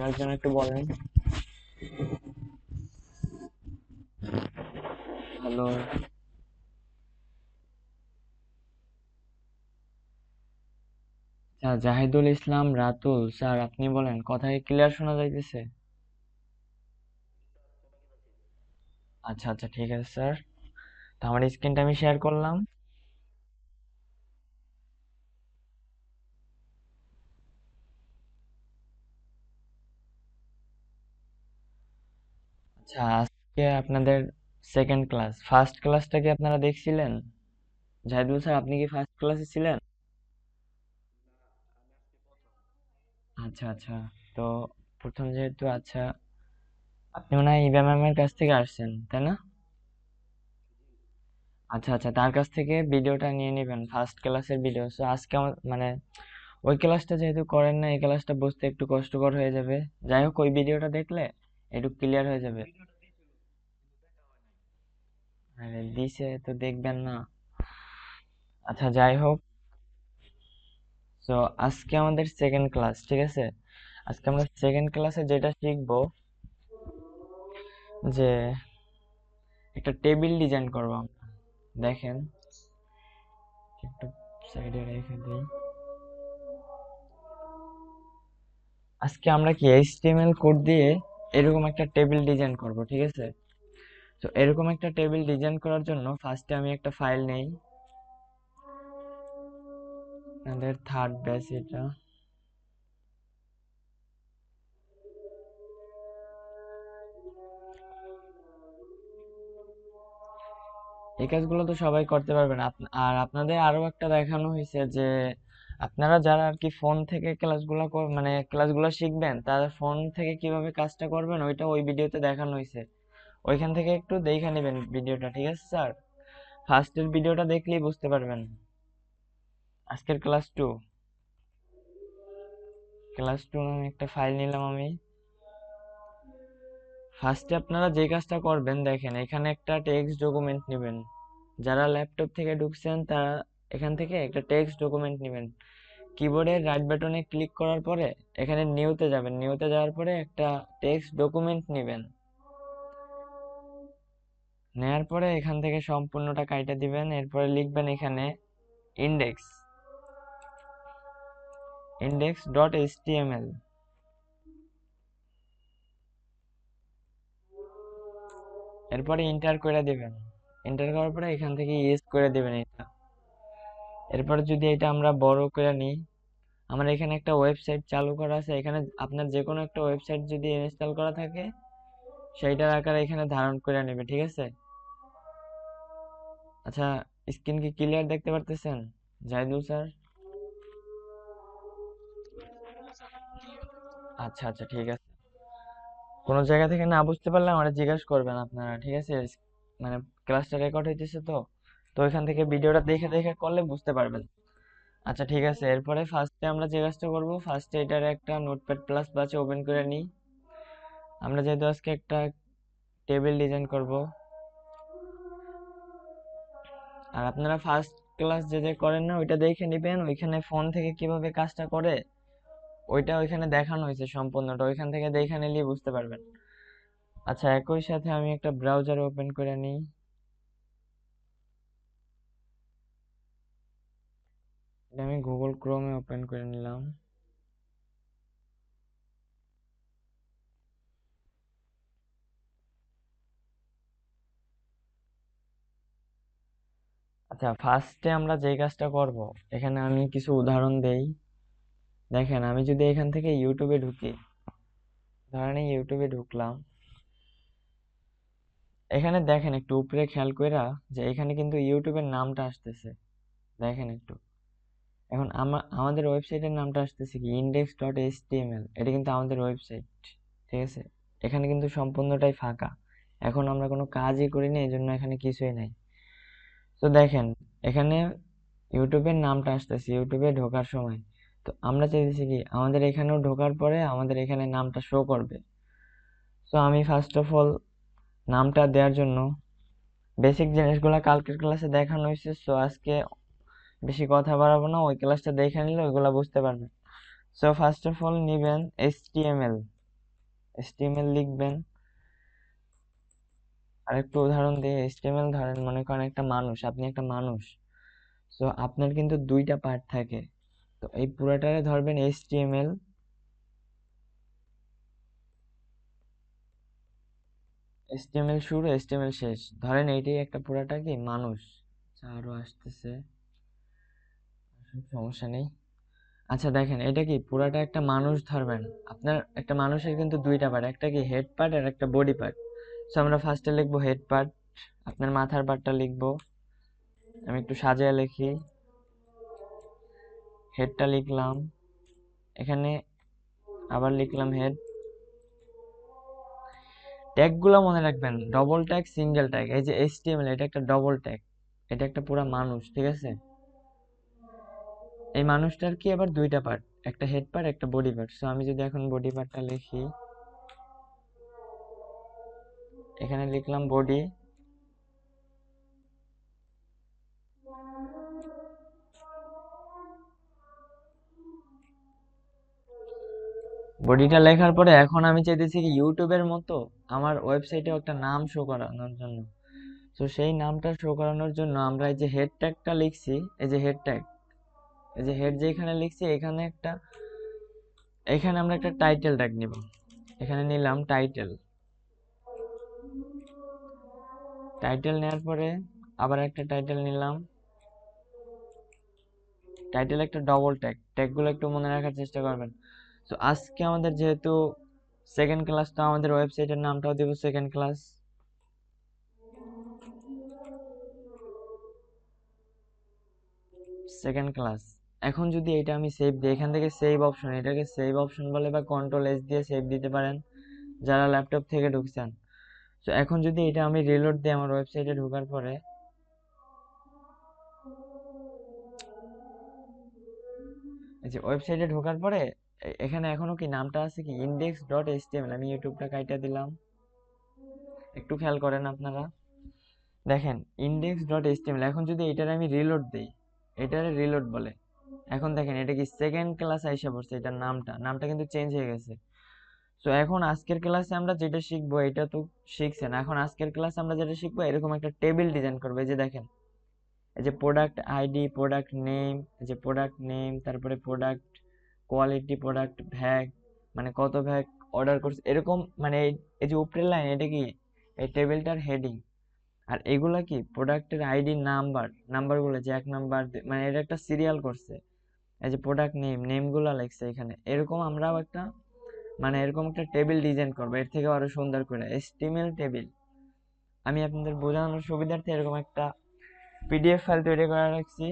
একজন একটু বলেন। হ্যালো। আচ্ছা, জাহিদুল ইসলাম রাতুল স্যার, আপনি বলেন, কথা কি ক্লিয়ার শোনা যাইতেছে? আচ্ছা আচ্ছা, ঠিক আছে স্যার। তো আমার স্ক্রিনটা আমি শেয়ার করলাম। আচ্ছা, আজকে আপনাদের সেকেন্ড ক্লাস। ফার্স্ট ক্লাসটা কি আপনারা দেখছিলেন? জাহিদুল স্যার, আপনি কি ফার্স্ট ক্লাসে ছিলেন? আচ্ছা আচ্ছা। তো প্রথম যেহেতু, আচ্ছা, আপনি মনে হয় ইবা ম্যামের কাছ থেকে আসছেন, তাই না? আচ্ছা আচ্ছা, তার কাছ থেকে ভিডিওটা নিয়ে নেবেন, ফার্স্ট ক্লাসের ভিডিও। সো আজকে আমার মানে ওই ক্লাসটা যেহেতু করেন না, এই ক্লাসটা বুঝতে একটু কষ্টকর হয়ে যাবে। যাই হোক, ওই ভিডিওটা দেখলে একটু ক্লিয়ার হয়ে যাবে। আরে দিছে তো দেখবেন না? আচ্ছা, যাই হোক। তো আজকে আমাদের সেকেন্ড ক্লাস, ঠিক আছে? আজকে আমরা সেকেন্ড ক্লাসে যেটা শিখবো, যে একটা টেবিল ডিজাইন করবো আমরা। দেখেন, একটু সাইডে রেখে দিই। আজকে আমরা কি এইচটিএমএল কোড দিয়ে এরকম একটা টেবিল ডিজাইন করব, ঠিক আছে? তো এরকম একটা টেবিল ডিজাইন করার জন্য ফার্স্টে আমি একটা ফাইল নেই। আমাদের থার্ড ব্যাচ এটা। এই কাজগুলো তো সবাই করতে পারবেন। আর আপনাদের আরো একটা দেখানো হয়েছে যে আপনারা যারা আর কি ফোন থেকে ক্লাসগুলো মানে ক্লাসগুলো শিখবেন, তাদের ফোন থেকে কিভাবে কাজটা করবেন ওইটা ওই ভিডিওতে দেখানো হয়েছে। ওইখান থেকে একটু দেখে নেবেন ভিডিওটা, ঠিক আছে স্যার? ফার্স্টের ভিডিওটা দেখলেই বুঝতে পারবেন। আজকের ক্লাস টু নামে একটা ফাইল নিলাম আমি। ফার্স্টে আপনারা যে কাজটা করবেন, দেখেন এখানে একটা টেক্সট ডকুমেন্ট নেবেন। যারা ল্যাপটপ থেকে ঢুকছেন তারা এখান থেকে একটা টেক্সট ডকুমেন্ট নেবেন। কিবোর্ডের রাইট বাটনে ক্লিক করার পরে এখানে নিউতে যাবেন। নিউতে যাওয়ার পরে একটা টেক্সট ডকুমেন্ট নেবেন। নেয়ার পরে এখান থেকে সম্পূর্ণটা কাইটা দিবেন। এরপরে লিখবেন এখানে ইন্ডেক্স ইন্ডেক্স ডট এইচটিএমএল। এরপরে ইন্টার করে দিবেন। এন্টার করার পরে এখান থেকে ইয়েস করে দিবেন এটা। এরপরে যদি এটা আমরা বড় করে নিই, আমার এখানে একটা ওয়েবসাইট চালু করা আছে। এখানে আপনার যে কোনো একটা ওয়েবসাইট যদি ইনস্টল করা থাকে, সেইটার আকারে এখানে ধারণ করে নেবে, ঠিক আছে? আচ্ছা, স্ক্রিন কি ক্লিয়ার দেখতে পারতেছেন জাহিদুল স্যার? আচ্ছা আচ্ছা, ঠিক আছে। কোনো জায়গা থেকে না বুঝতে পারলে আমাকে জিজ্ঞাসা করবেন আপনারা, ঠিক আছে? মানে ক্লাসটা রেকর্ড হইতেছে তো, তো ওইখান থেকে ভিডিওটা দেখে দেখে করলে বুঝতে পারবেন। আচ্ছা, ঠিক আছে। এরপরে ফার্স্টে আমরা যে কাজটা করবো, ফার্স্টে এটার একটা নোটপ্যাড প্লাস বাচে ওপেন করে নিই। আমরা যেহেতু আজকে একটা টেবিল ডিজাইন করব, আর আপনারা ফার্স্ট ক্লাস যে যে করেন না ওইটা দেখে নিবেন। ওইখানে ফোন থেকে কিভাবে কাজটা করে ওইটা ওইখানে দেখানো হয়েছে সম্পূর্ণটা, ওইখান থেকে দেখে নিলেই বুঝতে পারবেন। আচ্ছা, একই সাথে আমি একটা ব্রাউজার ওপেন করে নিই। এটা আমি গুগল ক্রোমে ওপেন করে নিলাম। আচ্ছা, ফার্স্টে আমরা যে কাজটা করব, এখানে আমি কিছু উদাহরণ দেই। দেখেন, আমি যদি এখান থেকে ইউটিউবে ঢুকি, ধরেন এই ইউটিউবে ঢুকলাম। এখানে দেখেন একটু উপরে খেয়াল কইরা, যে এখানে কিন্তু ইউটিউবের নামটা আসতেছে। দেখেন একটু। এখন আমাদের ওয়েবসাইটের নামটা আসতেছে কি, index.html। এটা কিন্তু আমাদের ওয়েবসাইট, ঠিক আছে? এখানে কিন্তু সম্পূর্ণটাই ফাঁকা। এখন আমরা কোনো কাজই করিনি, এই জন্য এখানে কিছুই নাই। তো দেখেন, এখানে ইউটিউবের নামটা আসতেছে ইউটিউবে ঢোকার সময়। তো আমরা চাইতেছি কি, আমাদের এখানেও ঢোকার পরে আমাদের এখানে নামটা শো করবে। তো আমি ফার্স্ট অফ অল নামটা দেওয়ার জন্য বেসিক জিনিসগুলো কালকের ক্লাসে দেখানো হয়েছে। সো আজকে বেশি কথা বাড়াবো না, ওই ক্লাসটা দেখে নিলে ওইগুলা বুঝতে পারবেন। সো ফার্স্ট অফ অল নিবেন HTML। HTML লিখবেন। আরেকটু উদাহরণ দিয়ে, HTML ধরেন মনে করেন একটা মানুষ, আপনি একটা মানুষ, তো আপনার কিন্তু দুইটা পার্ট থাকে, তো এই পুরাটারে ধরবেন HTML, HTML শুরু HTML শেষ, ধরেন এইটাই একটা পুরাটা কি মানুষ। আচ্ছা, আরো আসতেছে, সমস্যা নেই। আচ্ছা দেখেন, এটা কি পুরাটা একটা মানুষ ধরবেন, আপনার একটা মানুষের কিন্তু দুইটা পার্ট, একটা কি হেড পার্ট আর একটা বডি পার্ট। তো আমরা ফার্স্টে লিখবো হেড পার্ট, আপনার মাথার পার্টটা লিখবো, আমি একটু সাজিয়ে লিখি, হেডটা লিখলাম, এখানে আবার লিখলাম হেড। ট্যাগ গুলো মনে রাখবেন, ডবল ট্যাগ, সিঙ্গেল ট্যাগ। এই যে HTML, এটা একটা ডবল ট্যাগ, এটা একটা পুরা মানুষ, ঠিক আছে। এই মানুষটার কি আবার দুইটা পার্ট, একটা হেড পার্ট একটা বডি পার্ট। সো আমি যদি এখন বডি পার্টটা লিখি, এখানে লিখলাম বডি, বডিটা লেখার পরে এখন আমি চাইতেছি কি ইউটিউবের মতো আমার ওয়েবসাইটে একটা নাম শো করানোর জন্য। তো সেই নামটা শো করানোর জন্য আমরা এই যে হেড ট্যাগটা লিখছি, এই যে হেড ট্যাগ, এই যে হেড যেখানে লিখছি এখানে একটা, এখানে আমরা একটা টাইটেল ট্যাগ নিব, এখানে নিলাম টাইটেল। টাইটেল নেওয়ার পরে আবার একটা টাইটেল নিলাম, টাইটেল একটা ডবল ট্যাগ, ট্যাগগুলো একটু মনে রাখার চেষ্টা করবেন। তো আজকে আমাদের যেহেতু সেকেন্ড ক্লাস, তো আমাদের ওয়েবসাইটের নামটাও দিব সেকেন্ড ক্লাস, সেকেন্ড ক্লাস। এখন যদি এটা আমি সেভ দিই, এখান থেকে সেভ অপশন, এটাকে সেভ অপশন বলে, বা কন্ট্রোল S দিয়ে সেভ দিতে পারেন যারা ল্যাপটপ থেকে ঢুকছেন। তো এখন যদি এটা আমি রিলোড দিই আমার ওয়েবসাইটে ঢোকার পরে, এই যে ওয়েবসাইটে ঢোকার পরে এখানে এখনো কি নামটা আছে কি index.html, আমি ইউটিউবটা কাইটা দিলাম, একটু খেয়াল করেন আপনারা, দেখেন index.html। এখন যদি এটার আমি রিলোড দেই, এটারে রিলোড বলে, এখন দেখেন এটা কি সেকেন্ড ক্লাস আইসা পড়ছে, এটার নামটা কিন্তু চেঞ্জ হয়ে গেছে। তো এখন আজকের ক্লাসে আমরা যেটা শিখবো, এটা তো শিখছেন, এখন আজকের ক্লাসে আমরা যেটা শিখবো, এরকম একটা টেবিল ডিজাইন করবো। এই যে দেখেন, এই যে প্রোডাক্ট আইডি, প্রোডাক্ট নেম, এই যে প্রোডাক্ট নেম, তারপরে প্রোডাক্ট কোয়ালিটি, প্রোডাক্ট ভ্যাগ, মানে কত ভ্যাগ অর্ডার করছে, এরকম মানে এই যে উপরের লাইন, এটা কি এই টেবিলটার হেডিং। আর এগুলা কি প্রোডাক্টের আইডি, নাম্বারগুলো যে 1 নাম্বার, মানে এটা একটা সিরিয়াল করছে। এই যে প্রোডাক্ট নেমগুলো লিখছে এখানে, এরকম আমরাও একটা, মানে এরকম একটা টেবিল ডিজাইন করবো, এর থেকে আরো সুন্দর করে HTML টেবিল। আমি আপনাদের বোঝানোর সুবিধার্থে এরকম একটা PDF ফাইল তৈরি করে রাখছি।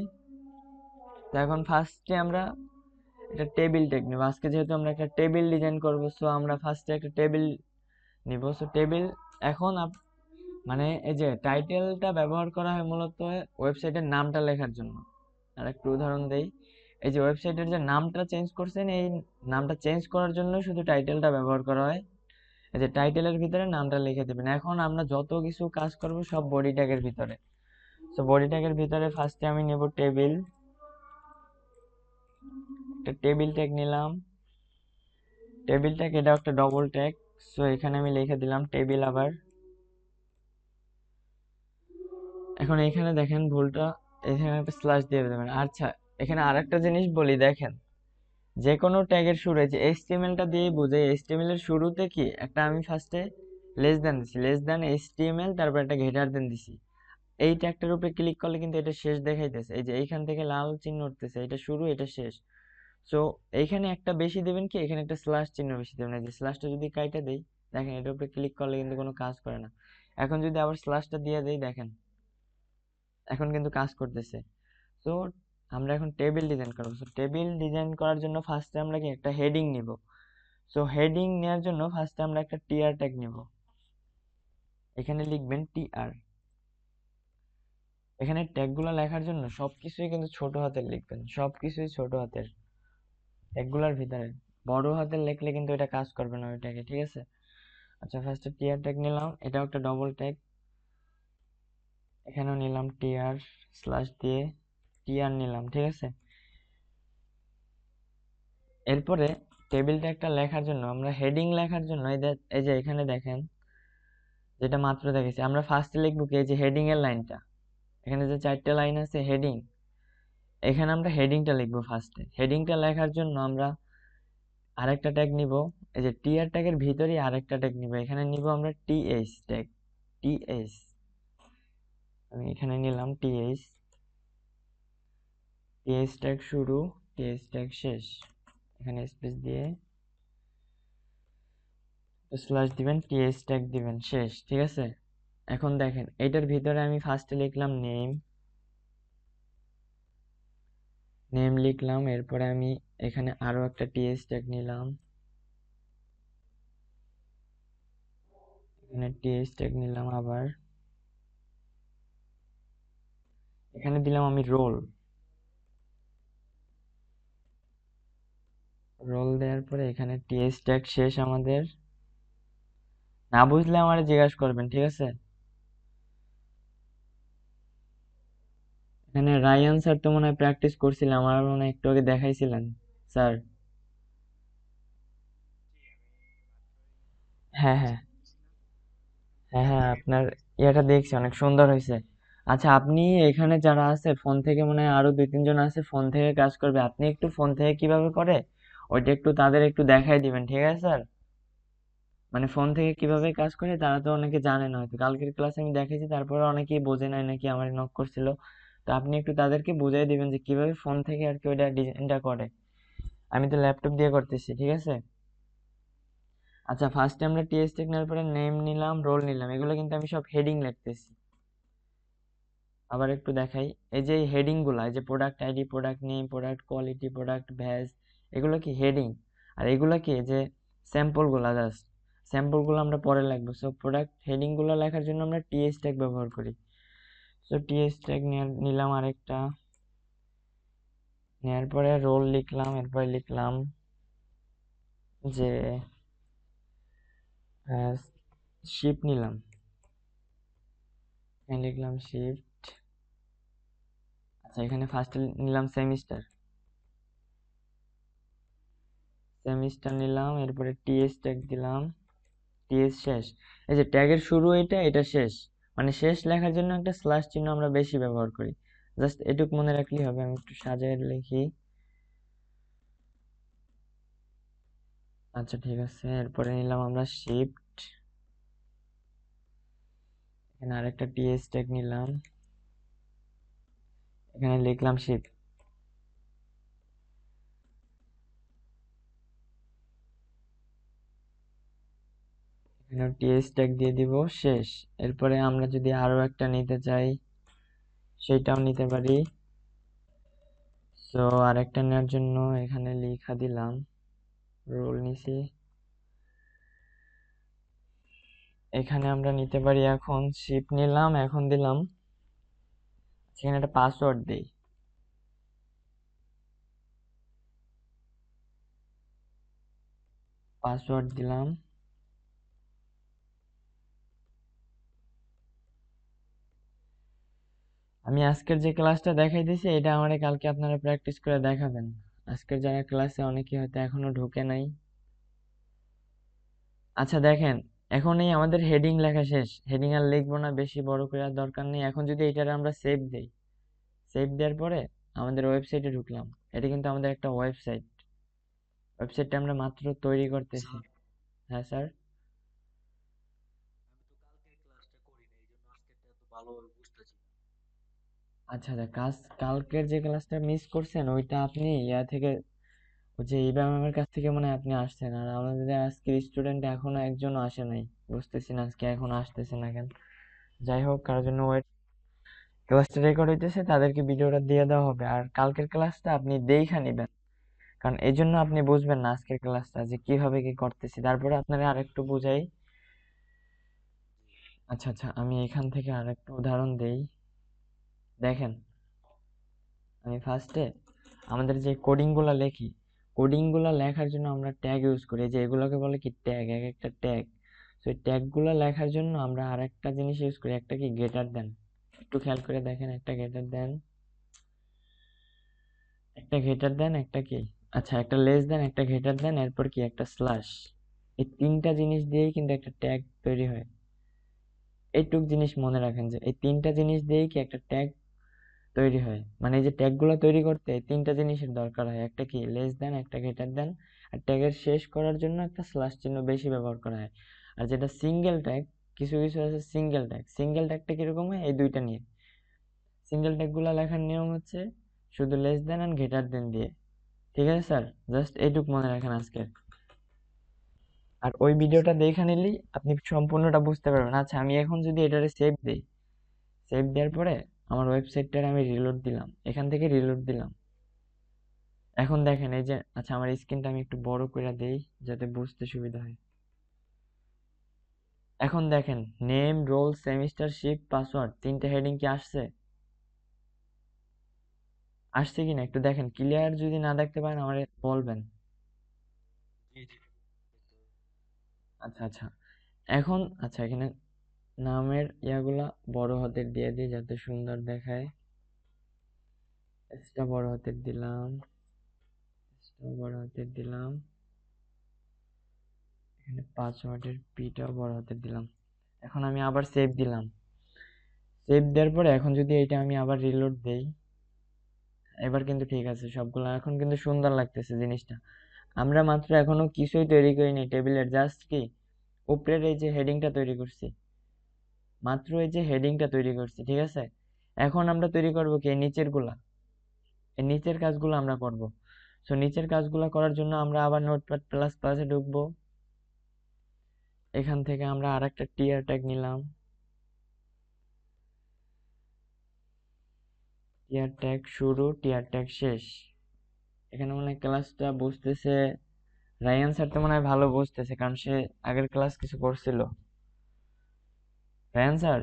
তো এখন ফার্স্টে আমরা একটা টেবিল টেক নিব, আজকে যেহেতু আমরা একটা টেবিল ডিজাইন করবো, সো আমরা ফার্স্টে একটা টেবিল নিব। সো টেবিল, এখন মানে এই যে টাইটেলটা ব্যবহার করা হয় মূলত ওয়েবসাইটের নামটা লেখার জন্য। আর একটু উদাহরণ দেই, এই যে ওয়েবসাইটের যে নামটা চেঞ্জ করছেন, এই নামটা চেঞ্জ করার জন্য শুধু টাইটেলটা ব্যবহার করা হয়। এই যে টাইটেলের ভিতরে নামটা লিখে দেবেন। এখন আমরা যত কিছু কাজ করব সব বডি ট্যাগের ভিতরে। তো বডি ট্যাগের ভিতরে ফার্স্টে আমি নেব টেবিল, একটা টেবিল ট্যাগ নিলাম, টেবিল ট্যাগ এটা একটা ডবল ট্যাগ। সো এখানে আমি লিখে দিলাম টেবিল আবার। এখন এখানে দেখেন ভুলটা, এখানে একটা স্ল্যাশ দিয়ে দেবেন। আচ্ছা, এখানে আরেকটা জিনিস বলি, দেখেন যে কোনো ট্যাগের শুরুতে যে HTML-টা দিয়ে বোঝাই, HTML এর শুরুতে কি একটা আমি ফার্স্টে লেস দ্যান দিছি, লেস দ্যান HTML, তারপর একটা হেডার দেন দিছি। এই ট্যাগটার উপরে ক্লিক করলে কিন্তু এটা শেষ দেখাইতেছে, এই যে এইখান থেকে লাল চিহ্ন উঠতেছে, এটা শুরু এটা শেষ। সো এইখানে একটা বেশি দেবেন কি, এখানে একটা স্ল্যাশ চিহ্ন বেশি দেবেন। এই যে স্ল্যাশটা যদি কাইটা দেই, দেখেন এটার উপরে ক্লিক করলে কিন্তু কোনো কাজ করে না। এখন যদি আবার স্ল্যাশটা দিয়ে দেই, দেখেন এখন কিন্তু কাজ করতেছে। তো আমরা এখন টেবিল ডিজাইন করবো। সো টেবিল ডিজাইন করার জন্য ফার্স্টে আমরা কি একটা হেডিং নিব। সো হেডিং নেওয়ার জন্য ফার্স্টে আমরা একটা টিআর ট্যাগ নিব, এখানে লিখবেন টিআর। এখানে ট্যাগগুলো লেখার জন্য সবকিছুই কিন্তু ছোট হাতের লিখবেন, সবকিছুই ছোট হাতের, ট্যাগগুলোর ভিতরে বড় হাতের লিখলে কিন্তু এটা কাজ করবে না ওই ট্যাগে, ঠিক আছে। আচ্ছা, ফার্স্টে টিআর ট্যাগ নিলাম, এটাও একটা ডবল ট্যাগ, এখানেও নিলাম টিআর, স্ল্যাশ দিয়ে টিআর নিলাম, ঠিক আছে। এরপরে টেবিলটা একটা লেখার জন্য, আমরা হেডিং লেখার জন্য এই যে এখানে দেখেন যেটা মাত্র দেখেছি, আমরা ফার্স্টে লিখবো কি, এই যে হেডিং এর লাইনটা, এখানে যে 4টা লাইন আছে হেডিং, এখানে আমরা হেডিংটা লিখবো ফার্স্টে। হেডিংটা লেখার জন্য আমরা আরেকটা ট্যাগ নিব, এই যে টিআর ট্যাগের ভিতরেই আরেকটা ট্যাগ নিব, এখানে নিব আমরা টিএইচ ট্যাগ। টিএইচ আমি এখানে নিলাম টিএইচ। টিএইচ ট্যাগ শুরু, টিএইচ ট্যাগ শেষ, এখানে স্পেস দিয়ে স্ল্যাশ দিবেন, টিএইচ ট্যাগ দিবেন, শেষ। ঠিক আছে, এখন দেখেন এটার ভিতরে আমি ফার্স্টে লিখলাম নেম, নেম লিখলাম, এরপরে আমি এখানে আরো একটা টিএইচ ট্যাগ নিলাম, এখানে টিএইচ ট্যাগ নিলাম, আবার এখানে দিলাম আমি রোল। রোল দেওয়ার পরে এখানে টিএইচ ট্যাগ শেষ আমাদের। না বুঝলে আমারে জিজ্ঞাসা করবেন, ঠিক আছে। এখানে রায়ান স্যার তো মনে হয় প্র্যাকটিস করছিলেন, আমার মনে হয় একটু আগে দেখাইছিলেন স্যার। হ্যাঁ হ্যাঁ হ্যাঁ হ্যাঁ, আপনার ইয়েটা দেখছি অনেক সুন্দর হয়েছে। আচ্ছা, আপনি এখানে যারা আছে ফোন থেকে মনে হয় আরো 2-3 জন আছে ফোন থেকে কাজ করবে, আপনি একটু ফোন থেকে কিভাবে করে ওইটা একটু তাদের একটু দেখাই দিবেন, ঠিক আছে স্যার। মানে ফোন থেকে কিভাবে কাজ করে তারা তো অনেকে জানে না, হয়তো কালকের ক্লাসে আমি দেখেছি তারপরে অনেকেই বোঝে নাই নাকি, আমার নক করছিল। তো আপনি একটু তাদেরকে বুঝাই দিবেন যে কিভাবে ফোন থেকে আর কি ওইটা ডিজাইনটা করে। আমি তো ল্যাপটপ দিয়ে করতেছি, ঠিক আছে। আচ্ছা, ফার্স্টে আমরা টিএসটি নেওয়ার পরে নেম নিলাম, রোল নিলাম, এগুলো কিন্তু আমি সব হেডিং লিখতেছি। আবার একটু দেখাই, এই যে হেডিং গুলা, এই যে product ID, product name, product quality, product ভ্যাজ, এগুলো কি হেডিং। আর এগুলো কি, এই যে স্যাম্পল গুলা, জাস্ট স্যাম্পল গুলো আমরা পরে লিখবো। সো প্রোডাক্ট হেডিং গুলো লেখার জন্য আমরা টিএস ট্যাগ ব্যবহার করি। সো টিএস ট্যাগ নিলাম আরেকটা, নেওয়ার পরে রোল লিখলাম, এরপরে লিখলাম যে শিপ নিলাম, এখানে লিখলাম শিপ। আচ্ছা, এখানে ফার্স্ট নিলাম সেমিস্টার, সেমিস্টার নিলাম, এরপরে টিএস ট্যাগ দিলাম, টিএস শেষ। এই যে ট্যাগের শুরু এটা, এটা শেষ, মানে শেষ লেখার জন্য একটা স্ল্যাশ চিহ্ন আমরা বেশি ব্যবহার করি। জাস্ট এটুক মনে রাখলেই হবে। আমি একটু সাজায় লিখি। আচ্ছা ঠিক আছে, এরপরে নিলাম আমরা শিফট, এখানে আরেকটা টিএস ট্যাগ নিলাম, এখানে লিখলাম শিফট, এখানে টিএস ট্যাগ দিয়ে দিব, শেষ। এরপরে আমরা যদি আরো একটা নিতে চাই সেটাও নিতে পারি। তো আরেকটা নেওয়ার জন্য এখানে লেখা দিলাম, রোল নিছি, এখানে আমরা নিতে পারি, এখন শিফট নিলাম, এখন দিলাম সেখানে একটা পাসওয়ার্ড দেই, পাসওয়ার্ড দিলাম। আমি আজকের যে ক্লাসটা দেখাইতেছি এটা আমারে কালকে আপনারা প্র্যাকটিস করে দেখাবেন। আজকের যারা ক্লাসে অনেকে হয়তো এখনো ঢুকে নাই। আচ্ছা দেখেন, এখন এই আমাদের হেডিং লেখা শেষ, হেডিং আর লিখবো না, বেশি বড় করে আর দরকার নেই। এখন যদি এটার আমরা সেভ দেই, সেভ দেওয়ার পরে আমাদের ওয়েবসাইটে ঢুকলাম, এটা কিন্তু আমাদের একটা ওয়েবসাইট, ওয়েবসাইটটা আমরা মাত্র তৈরি করতেছি। হ্যাঁ স্যার। আচ্ছা আচ্ছা, কালকের যে ক্লাসটা মিস করছেন ওইটা আপনি ইয়া থেকে, ওই যে ইবা ম্যামের কাছ থেকে মনে হয় আপনি আসছেন, আর আমাদের আজকের স্টুডেন্ট এখনো একজনও আসে নাই, বুঝতেছি না আজকে এখনো আসতেছে না কেন। যাই হোক, কারোর জন্য ওয়েট, ক্লাসটা রেকর্ড হইতেছে, তাদেরকে ভিডিওটা দিয়ে দেওয়া হবে, আর কালকের ক্লাসটা আপনি দেখে নিবেন, কারণ এই জন্য আপনি বুঝবেন না আজকের ক্লাসটা যে কিভাবে কি করতেছি, তারপরে আপনারা আরেকটু বুঝাই। আচ্ছা আচ্ছা, আমি এখান থেকে আরেকটা উদাহরণ দেই, দেখেন। আমি ফার্স্টে আমাদের যে কোডিং গুলা লেখি, কোডিং গুলা লেখার জন্য আমরা ট্যাগ ইউজ করি, যে এগুলোকে বলে কি ট্যাগ, এক একটা ট্যাগ। তো এই ট্যাগ গুলা লেখার জন্য আমরা আরেকটা জিনিস ইউজ করি, একটা কি গ্রেটার দেন। একটু খেয়াল করে দেখেন, একটা গ্রেটার দেন, একটা গ্রেটার দেন, একটা কি আচ্ছা, একটা লেস দেন, একটা গ্রেটার দেন, এরপর কি একটা স্ল্যাশ। এই তিনটা জিনিস দিয়েই কিন্তু একটা ট্যাগ তৈরি হয়। এইটুক জিনিস মনে রাখেন যে এই তিনটা জিনিস দিয়েই কি একটা ট্যাগ তৈরি হয়। মানে এই যে ট্যাগ গুলো তৈরি করতে এই তিনটা জিনিসের দরকার হয়, একটা কি লেস দেন, একটা গ্রেটার দেন, আর ট্যাগের শেষ করার জন্য একটা স্ল্যাশ চিহ্ন বেশি ব্যবহার করা হয়। আর যেটা সিঙ্গেল ট্যাগ, কিছু কিছু আছে সিঙ্গেল ট্যাগ। সিঙ্গেল ট্যাগটা কিরকম হয়, এই দুইটা নিয়ে। সিঙ্গেল ট্যাগ গুলা লেখার নিয়ম হচ্ছে শুধু লেস দেন আর গ্রেটার দেন দিয়ে। ঠিক আছে স্যার, জাস্ট এইটুক মনে রাখেন আজকে। আর ওই ভিডিওটা দেখে নিলেই আপনি সম্পূর্ণটা বুঝতে পারবেন। আচ্ছা, আমি এখন যদি এটারে সেভ দিই, সেভ দেওয়ার পরে আমার ওয়েবসাইটটার আমি রিলোড দিলাম, এখান থেকে রিলোড দিলাম। এখন দেখেন এই যে, আচ্ছা আমার স্ক্রিনটা আমি একটু বড় করে দেই যাতে বুঝতে সুবিধা হয়। এখন দেখেন name, roll, semester, shift, password, তিনটে হেডিং কি আসছে? আসছে কিনা একটু দেখেন। ক্লিয়ার যদি না দেখতে পারেন আমারে বলবেন। আচ্ছা আচ্ছা, এখন আচ্ছা এখানে নামের ইয়াগুলা বড় হাতের দিয়ে দিই যাতে সুন্দর দেখায়। এসটা বড় হাতের দিলাম, এসটা বড় হাতের দিলাম, এখানে পাসওয়ার্ডের পিটাও বড় হাতের দিলাম। এখন আমি আবার সেভ দিলাম। সেভ দেওয়ার পরে এখন যদি এটা আমি আবার রিলোড দেই, এবার কিন্তু ঠিক আছে সবগুলো, এখন কিন্তু সুন্দর লাগতেছে জিনিসটা। আমরা মাত্র এখনো কিছুই তৈরি করিনি টেবিলের, জাস্ট কি উপরের এই যে হেডিংটা তৈরি করছি, মাত্র এই যে হেডিংটা তৈরি করছি, ঠিক আছে। এখন আমরা তৈরি করব কি এই নিচের গুলা, এই নিচের কাজগুলো আমরা করব। সো নিচের কাজগুলো করার জন্য আমরা আবার নোটপ্যাড প্লাস প্লাসে ঢুকবো। এখান থেকে আমরা আরেকটা টিয়ার ট্যাগ নিলাম, টিয়ার ট্যাগ শুরু, টিয়ার ট্যাগ শেষ। এখানে মনে হয় ক্লাসটা বুঝতেছে রায়ান স্যার, তো মনে হয় ভালো বুঝতেছে কারণ সে আগের ক্লাস কিছু করছিল। রায়ান স্যার,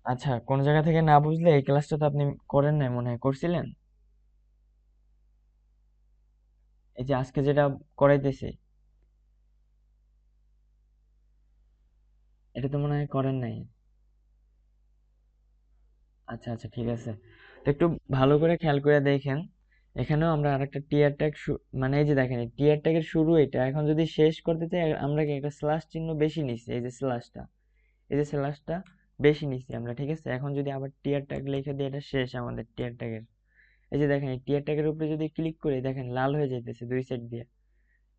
আচ্ছা কোন জায়গা থেকে না বুঝলে এই ক্লাসটা তো আপনি করেন নাই, মনে হয় করছিলেন। এই যে আজকে যেটা করাইতেছি, এটা তো মনে হয় করেন নাই। আচ্ছা আচ্ছা, ঠিক আছে। তো একটু ভালো করে খেয়াল করে দেখেন, এখানেও আমরা আরেকটা টিয়ার ট্যাগ, মানে এই যে দেখেন টিয়ার ট্যাগের শুরু এটা, এখন যদি শেষ করতে চাই আমরা কি একটা স্ল্যাশ চিহ্ন বেশি নিচ্ছি, এই যে স্ল্যাশটা, এই যে স্ল্যাশটা বেশি নিচ্ছি আমরা, ঠিক আছে। এখন যদি আবার টিয়ার ট্যাগ লিখে দিই, এটা শেষ আমাদের টিয়ার ট্যাগের। এই যে দেখেন এই টিয়ার ট্যাগের উপরে যদি ক্লিক করি দেখেন লাল হয়ে যাইতেছে দুই সাইড দিয়ে,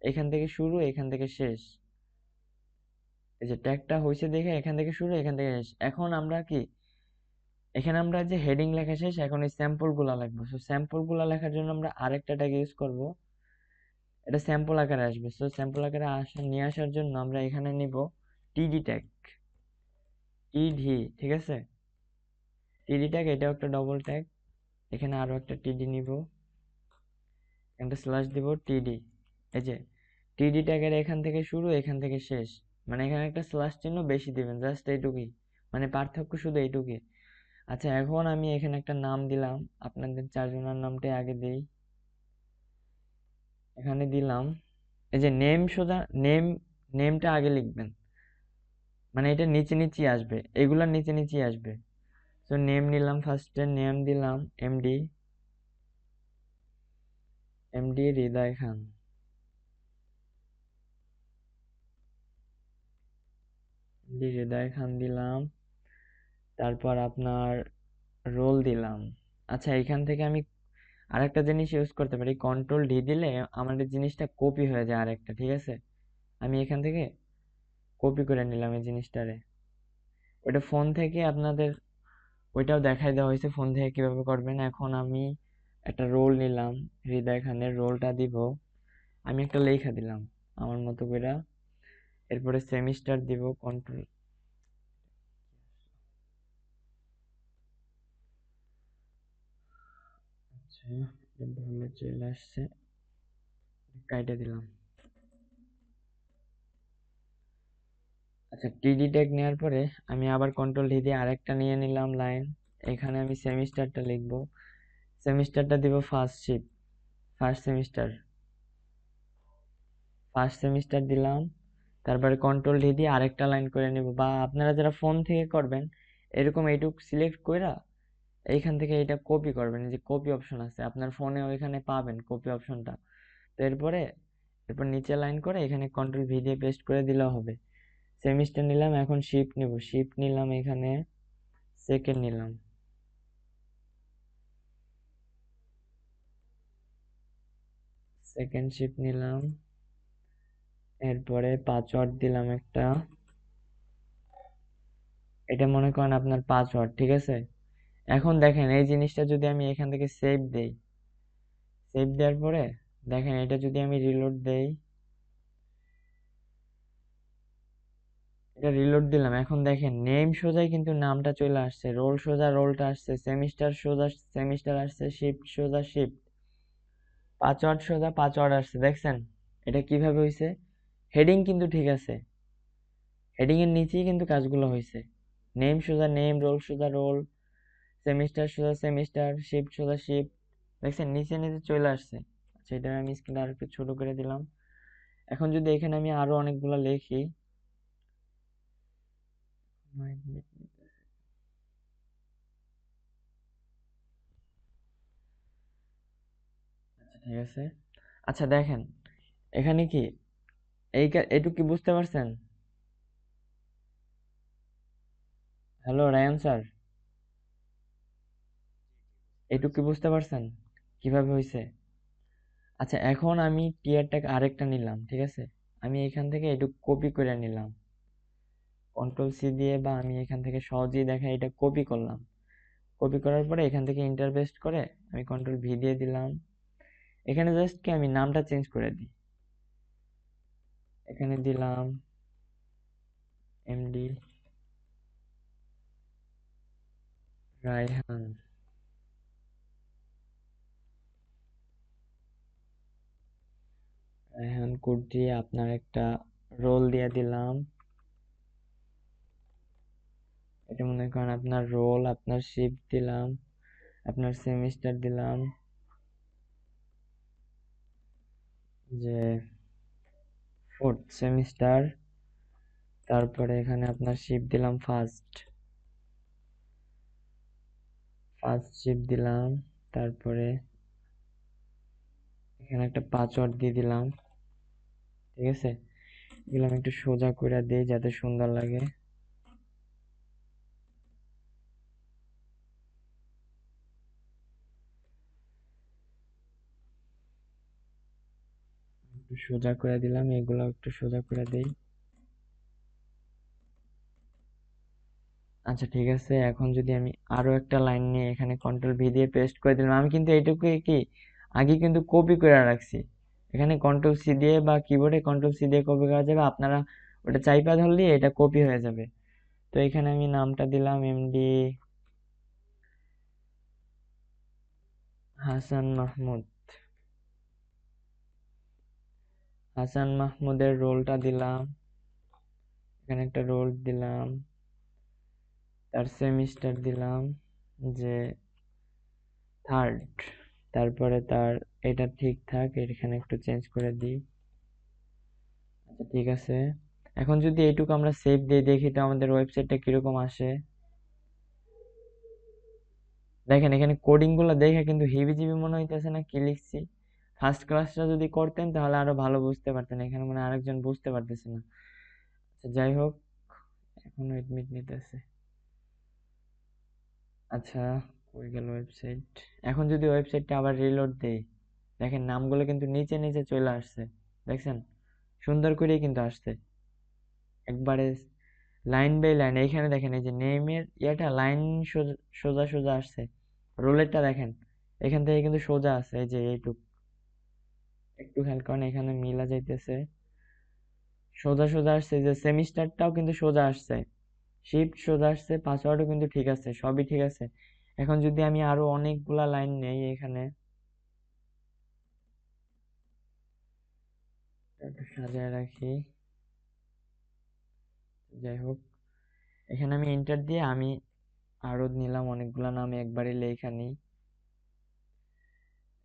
এখান থেকে শুরু এখান থেকে শেষ। এই যে ট্যাগটা হয়েছে দেখে এখান থেকে শুরু এখান থেকে শেষ। এখন আমরা কি এখানে আমরা যে হেডিং লেখা শেষ, এখন এই স্যাম্পল গুলা লিখবো। সো স্যাম্পল গুলা লেখার জন্য আমরা আরেকটা ট্যাগ ইউজ করব, এটা স্যাম্পল আকারে আসবে। সো স্যাম্পল আকারে নিয়ে আসার জন্য আমরা এখানে নিব টিডি ট্যাগ, টিডি, ঠিক আছে। টিডি ট্যাগ এটাও একটা ডবল ট্যাগ, এখানে আরো একটা টিডি নিব, একটা স্ল্যাশ দিব টিডি। এই যে টিডি ট্যাগের এখান থেকে শুরু এখান থেকে শেষ, মানে এখানে একটা স্ল্যাশ চিহ্ন বেশি দিবেন, জাস্ট এইটুকুই, মানে পার্থক্য শুধু এইটুকুই। আচ্ছা, এখন আমি এখানে একটা নাম দিলাম, আপনাদের চারজনের নামটাই আগে দিই, এখানে দিলাম। এই যে নেম, সোজা নেম, নেমটা আগে লিখবেন, মানে এটা নিচে নিচেই আসবে, এগুলার নিচে নিচেই আসবে। তো নেম নিলাম, ফার্স্টে নেম দিলাম MD, MD Hridoy Khan, MD Hridoy Khan দিলাম। তারপর আপনার রোল দিলাম। আচ্ছা, এখান থেকে আমি আরেকটা জিনিস ইউজ করতে পারি, কন্ট্রোল ডি দিলে আমাদের জিনিসটা কপি হয়ে যায় আরেকটা, ঠিক আছে। আমি এখান থেকে কপি করে নিলাম এই জিনিসটারে। ওইটা ফোন থেকে আপনাদের ওইটাও দেখাই দেওয়া হয়েছে ফোন থেকে কিভাবে করবেন। এখন আমি একটা রোল নিলাম, হৃদয় খানের রোলটা দিব, আমি একটা লেখা দিলাম আমার মতো করে। এরপরে সেমিস্টার দিব, কন্ট্রোল, আচ্ছা ভালো চলে আসছে, কাইটা দিলাম। আচ্ছা, টিডি ট্যাগ নেওয়ার পরে আমি আবার কন্ট্রোল ডি দিয়ে আরেকটা নিয়ে নিলাম লাইন, এখানে আমি সেমিস্টারটা লিখবো, সেমিস্টারটা দিব first shift, first semester, first semester দিলাম। তারপরে কন্ট্রোল ডি দিয়ে আরেকটা লাইন করে নিব, বা আপনারা যারা ফোন থেকে করবেন এরকম এইটুক সিলেক্ট কইরা এইখান থেকে এটা কপি করবেন, এই যে কপি অপশন আছে আপনার ফোনে, ওইখানে পাবেন কপি অপশনটা। তো এরপর নিচে লাইন করে এখানে কন্ট্রোল ভি দিয়ে পেস্ট করে দিলেও হবে। সেমিস্টার নিলাম, এখন শিফট নিব, শিফট নিলাম, এখানে সেকেন্ড নিলাম, সেকেন্ড শিফট নিলাম, এরপরে পাসওয়ার্ড দিলাম একটা, এটা মনে করেন আপনার পাসওয়ার্ড, ঠিক আছে। এখন দেখেন এই জিনিসটা যদি আমি এখান থেকে সেভ দেই, সেভ দেওয়ার পরে দেখেন এটা যদি আমি রিলোড দেই, এটা রিলোড দিলাম, এখন দেখেন নেম সোজাই কিন্তু নামটা চলে আসছে, রোল সোজা রোলটা আসছে, সেমিস্টার সোজা সেমিস্টার আসছে, শিফট সোজা শিফট, পাসওয়ার্ড সোজা পাসওয়ার্ড আসছে, দেখছেন এটা কিভাবে হয়েছে। হেডিং কিন্তু ঠিক আছে, হেডিং এর নিচেই কিন্তু কাজগুলো হয়েছে, নেম সোজা নেম, রোল সোজা রোল, সেমিস্টার সোজা সেমিস্টার, শিফট সোজা শিফট, দেখছেন নিচে নিচে চলে আসছে। আচ্ছা, এটা আমি স্ক্রিনটা আর একটু ছোট করে দিলাম। এখন যদি এখানে আমি আরো অনেকগুলো লিখি, ঠিক আছে। আচ্ছা দেখেন এখানে কি এইটুকু কি বুঝতে পারছেন? হ্যালো রায়ান স্যার, এইটুকু কি বুঝতে পারছেন কিভাবে হয়েছে? আচ্ছা, এখন আমি টিয়ার ট্যাগ আরেকটা নিলাম, ঠিক আছে, আমি এখান থেকে এটুকু কপি করে নিলাম কন্ট্রোল সি দিয়ে, বা আমি এখান থেকে সহজেই দেখা এটা কপি করলাম। কপি করার পরে এখান থেকে ইন্টার পেস্ট করে আমি কন্ট্রোল ভি দিয়ে দিলাম, এখানে জাস্ট কি আমি নামটা চেঞ্জ করে দিই, এখানে দিলাম এমডি রায়হান, রায়হান কোড দিয়ে আপনার একটা রোল দিয়ে দিলাম, এটা মনে করেন আপনার রোল, আপনার শিফট দিলাম, আপনার সেমিস্টার দিলাম যে ফোর্থ সেমিস্টার, তারপরে এখানে আপনার শিফট দিলাম ফার্স্ট, ফার্স্ট শিফট দিলাম, তারপরে এখানে একটা পাসওয়ার্ড দিয়ে দিলাম, ঠিক আছে। এগুলো আমি একটু সোজা করে দিই যাতে সুন্দর লাগে, একটু সোজা করে দিলাম, এগুলো একটু সোজা করে দিই। আচ্ছা ঠিক আছে, এখন যদি আমি আরো একটা লাইন নিয়ে এখানে কন্ট্রোল ভি দিয়ে পেস্ট করে দিলাম, আমি কিন্তু এইটুকু কি আগে কিন্তু কপি করে রাখছি, এখানে কন্ট্রোল সি দিয়ে বা কিবোর্ডে কন্ট্রোল সি দিয়ে কপি করা যাবে, আপনারা ওটা চাইপা ধরলে এটা কপি হয়ে যাবে। তো এখানে আমি নামটা দিলাম এমডি হাসান মাহমুদ, হাসান মাহমুদের রোলটা দিলাম, এখানে একটা রোল দিলাম, তার সেমিস্টার দিলাম যে থার্ড, তারপরে তার এটা ঠিক থাক, এখানে একটু চেঞ্জ করে দিই। আচ্ছা ঠিক আছে, এখন যদি এইটুকু আমরা সেভ দিয়ে দেখি তো আমাদের ওয়েবসাইটটা কিরকম আসে। দেখেন এখানে কোডিং গুলো দেখে কিন্তু হিবিজিবি মনে হইতেছে না কি লিখছি। ফার্স্ট ক্লাসটা যদি করতেন তাহলে আরো ভালো বুঝতে পারতেন, এখানে মানে আরেকজন বুঝতে পারতেছে না। আচ্ছা যাই হোক, এখন এডমিট নিতেছে। আচ্ছা, কই গেল ওয়েবসাইট। এখন যদি ওয়েবসাইটটা আবার রিলোড দেই, দেখেন নামগুলো কিন্তু নিচে নিচে চলে আসছে, দেখছেন সুন্দর করেই কিন্তু আসছে একবারে লাইন বাই লাইন। এইখানে দেখেন এই যে নেমের ইয়েটা লাইন সোজা সোজা আসছে, রোলেরটা দেখেন এখান থেকে কিন্তু সোজা আছে, এই যে এইটুক একটু খেয়াল করেন এখানে মিলা যাইতেছে, সোজা সোজা আসছে, যে সেমিস্টারটাও কিন্তু সোজা আসছে, শিফট সোজা আসছে, পাসওয়ার্ডও কিন্তু ঠিক আছে, সবই ঠিক আছে। এখন যদি আমি আরো অনেকগুলা লাইন নেই এখানে, একটু সাজায় রাখি, যাই হোক এখানে আমি এন্টার দিয়ে আমি আরো নিলাম অনেকগুলা নাম একবারে লেখা নিই,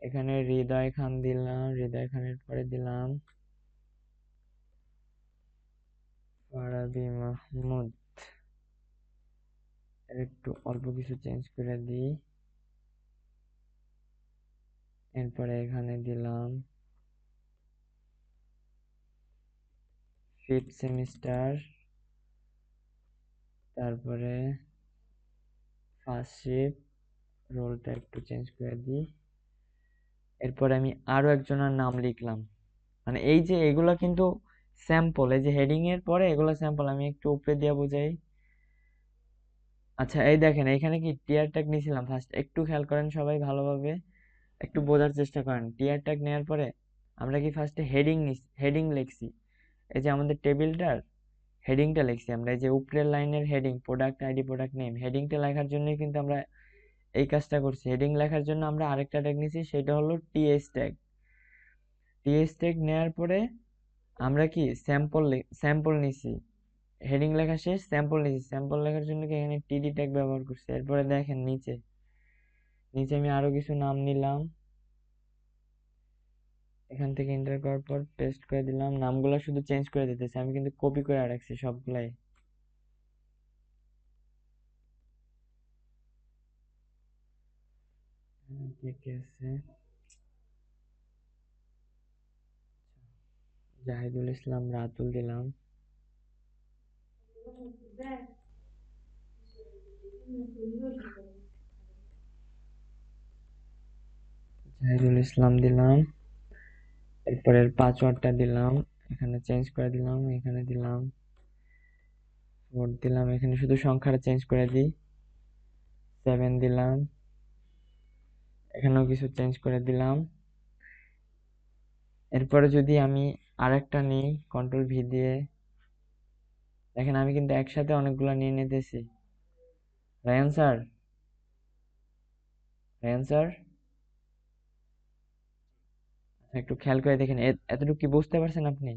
এখানে হৃদয় খান দিলাম, হৃদয় খানের পরে দিলাম ফারাবি মাহমুদ, একটু অল্প কিছু চেঞ্জ করে দিই, এরপরে এখানে দিলাম 5th সেমিস্টার, তারপরে ফার্স্ট শিফট, রোলটা একটু চেঞ্জ করে দিই। এরপরে আমি আরো একজনের নাম লিখলাম। মানে এই যে এগুলা কিন্তু স্যাম্পল, এই যে হেডিং এর পরে এগুলা স্যাম্পল, আমি একটু উপরে দিয়ে বোঝাই। আচ্ছা এই দেখেন এখানে কি টিয়ার ট্যাগ নিয়েছিলাম ফার্স্ট, একটু খেয়াল করেন সবাই ভালোভাবে, একটু বোঝার চেষ্টা করেন। টিয়ার ট্যাগ নেওয়ার পরে আমরা কি ফার্স্টে হেডিং লিখছি, এই যে আমাদের টেবিলটার হেডিংটা লিখছি আমরা, এই যে উপরের লাইনের heading product ID product name, হেডিংটা লেখার জন্যই কিন্তু আমরা এই কাজটা করছি। হেডিং লেখার জন্য আমরা আরেকটা ট্যাগ নিছি, সেটা হলো টিএস ট্যাগ। টিএস ট্যাগ নেওয়ার পরে আমরা কি স্যাম্পল নিছি, হেডিং লেখা শেষ, স্যাম্পল নিছি। স্যাম্পল লেখার জন্য কি এখানে টিডি ট্যাগ ব্যবহার করছি। এরপরে দেখেন নিচে নিচে আমি আরো কিছু নাম নিলাম, এখান থেকে এন্টার করার পর পেস্ট করে দিলাম। নামগুলো শুধু চেঞ্জ করে দিতেছি, আমি কিন্তু কপি করে রাখছি সবগুলাই। কে কে আছে, জাহিদুল ইসলাম রাতুল দিলাম। জাহিদুল ইসলাম দিলাম। এরপরের পাসওয়ার্ডটা দিলাম, এখানে চেঞ্জ করে দিলাম, এখানে দিলাম 4 দিলাম, এখানে শুধু সংখ্যাটা চেঞ্জ করে দিই, 7 দিলাম, এখানেও কিছু চেঞ্জ করে দিলাম। এরপরে যদি আমি আরেকটা নিই কন্ট্রোল ভি দিয়ে, দেখেন আমি কিন্তু একসাথে অনেকগুলো নিয়ে নিতেছি। রায়ান স্যার, রায়ান স্যার একটু খেয়াল করে দেখেন, এতটুকু কি বুঝতে পারছেন আপনি?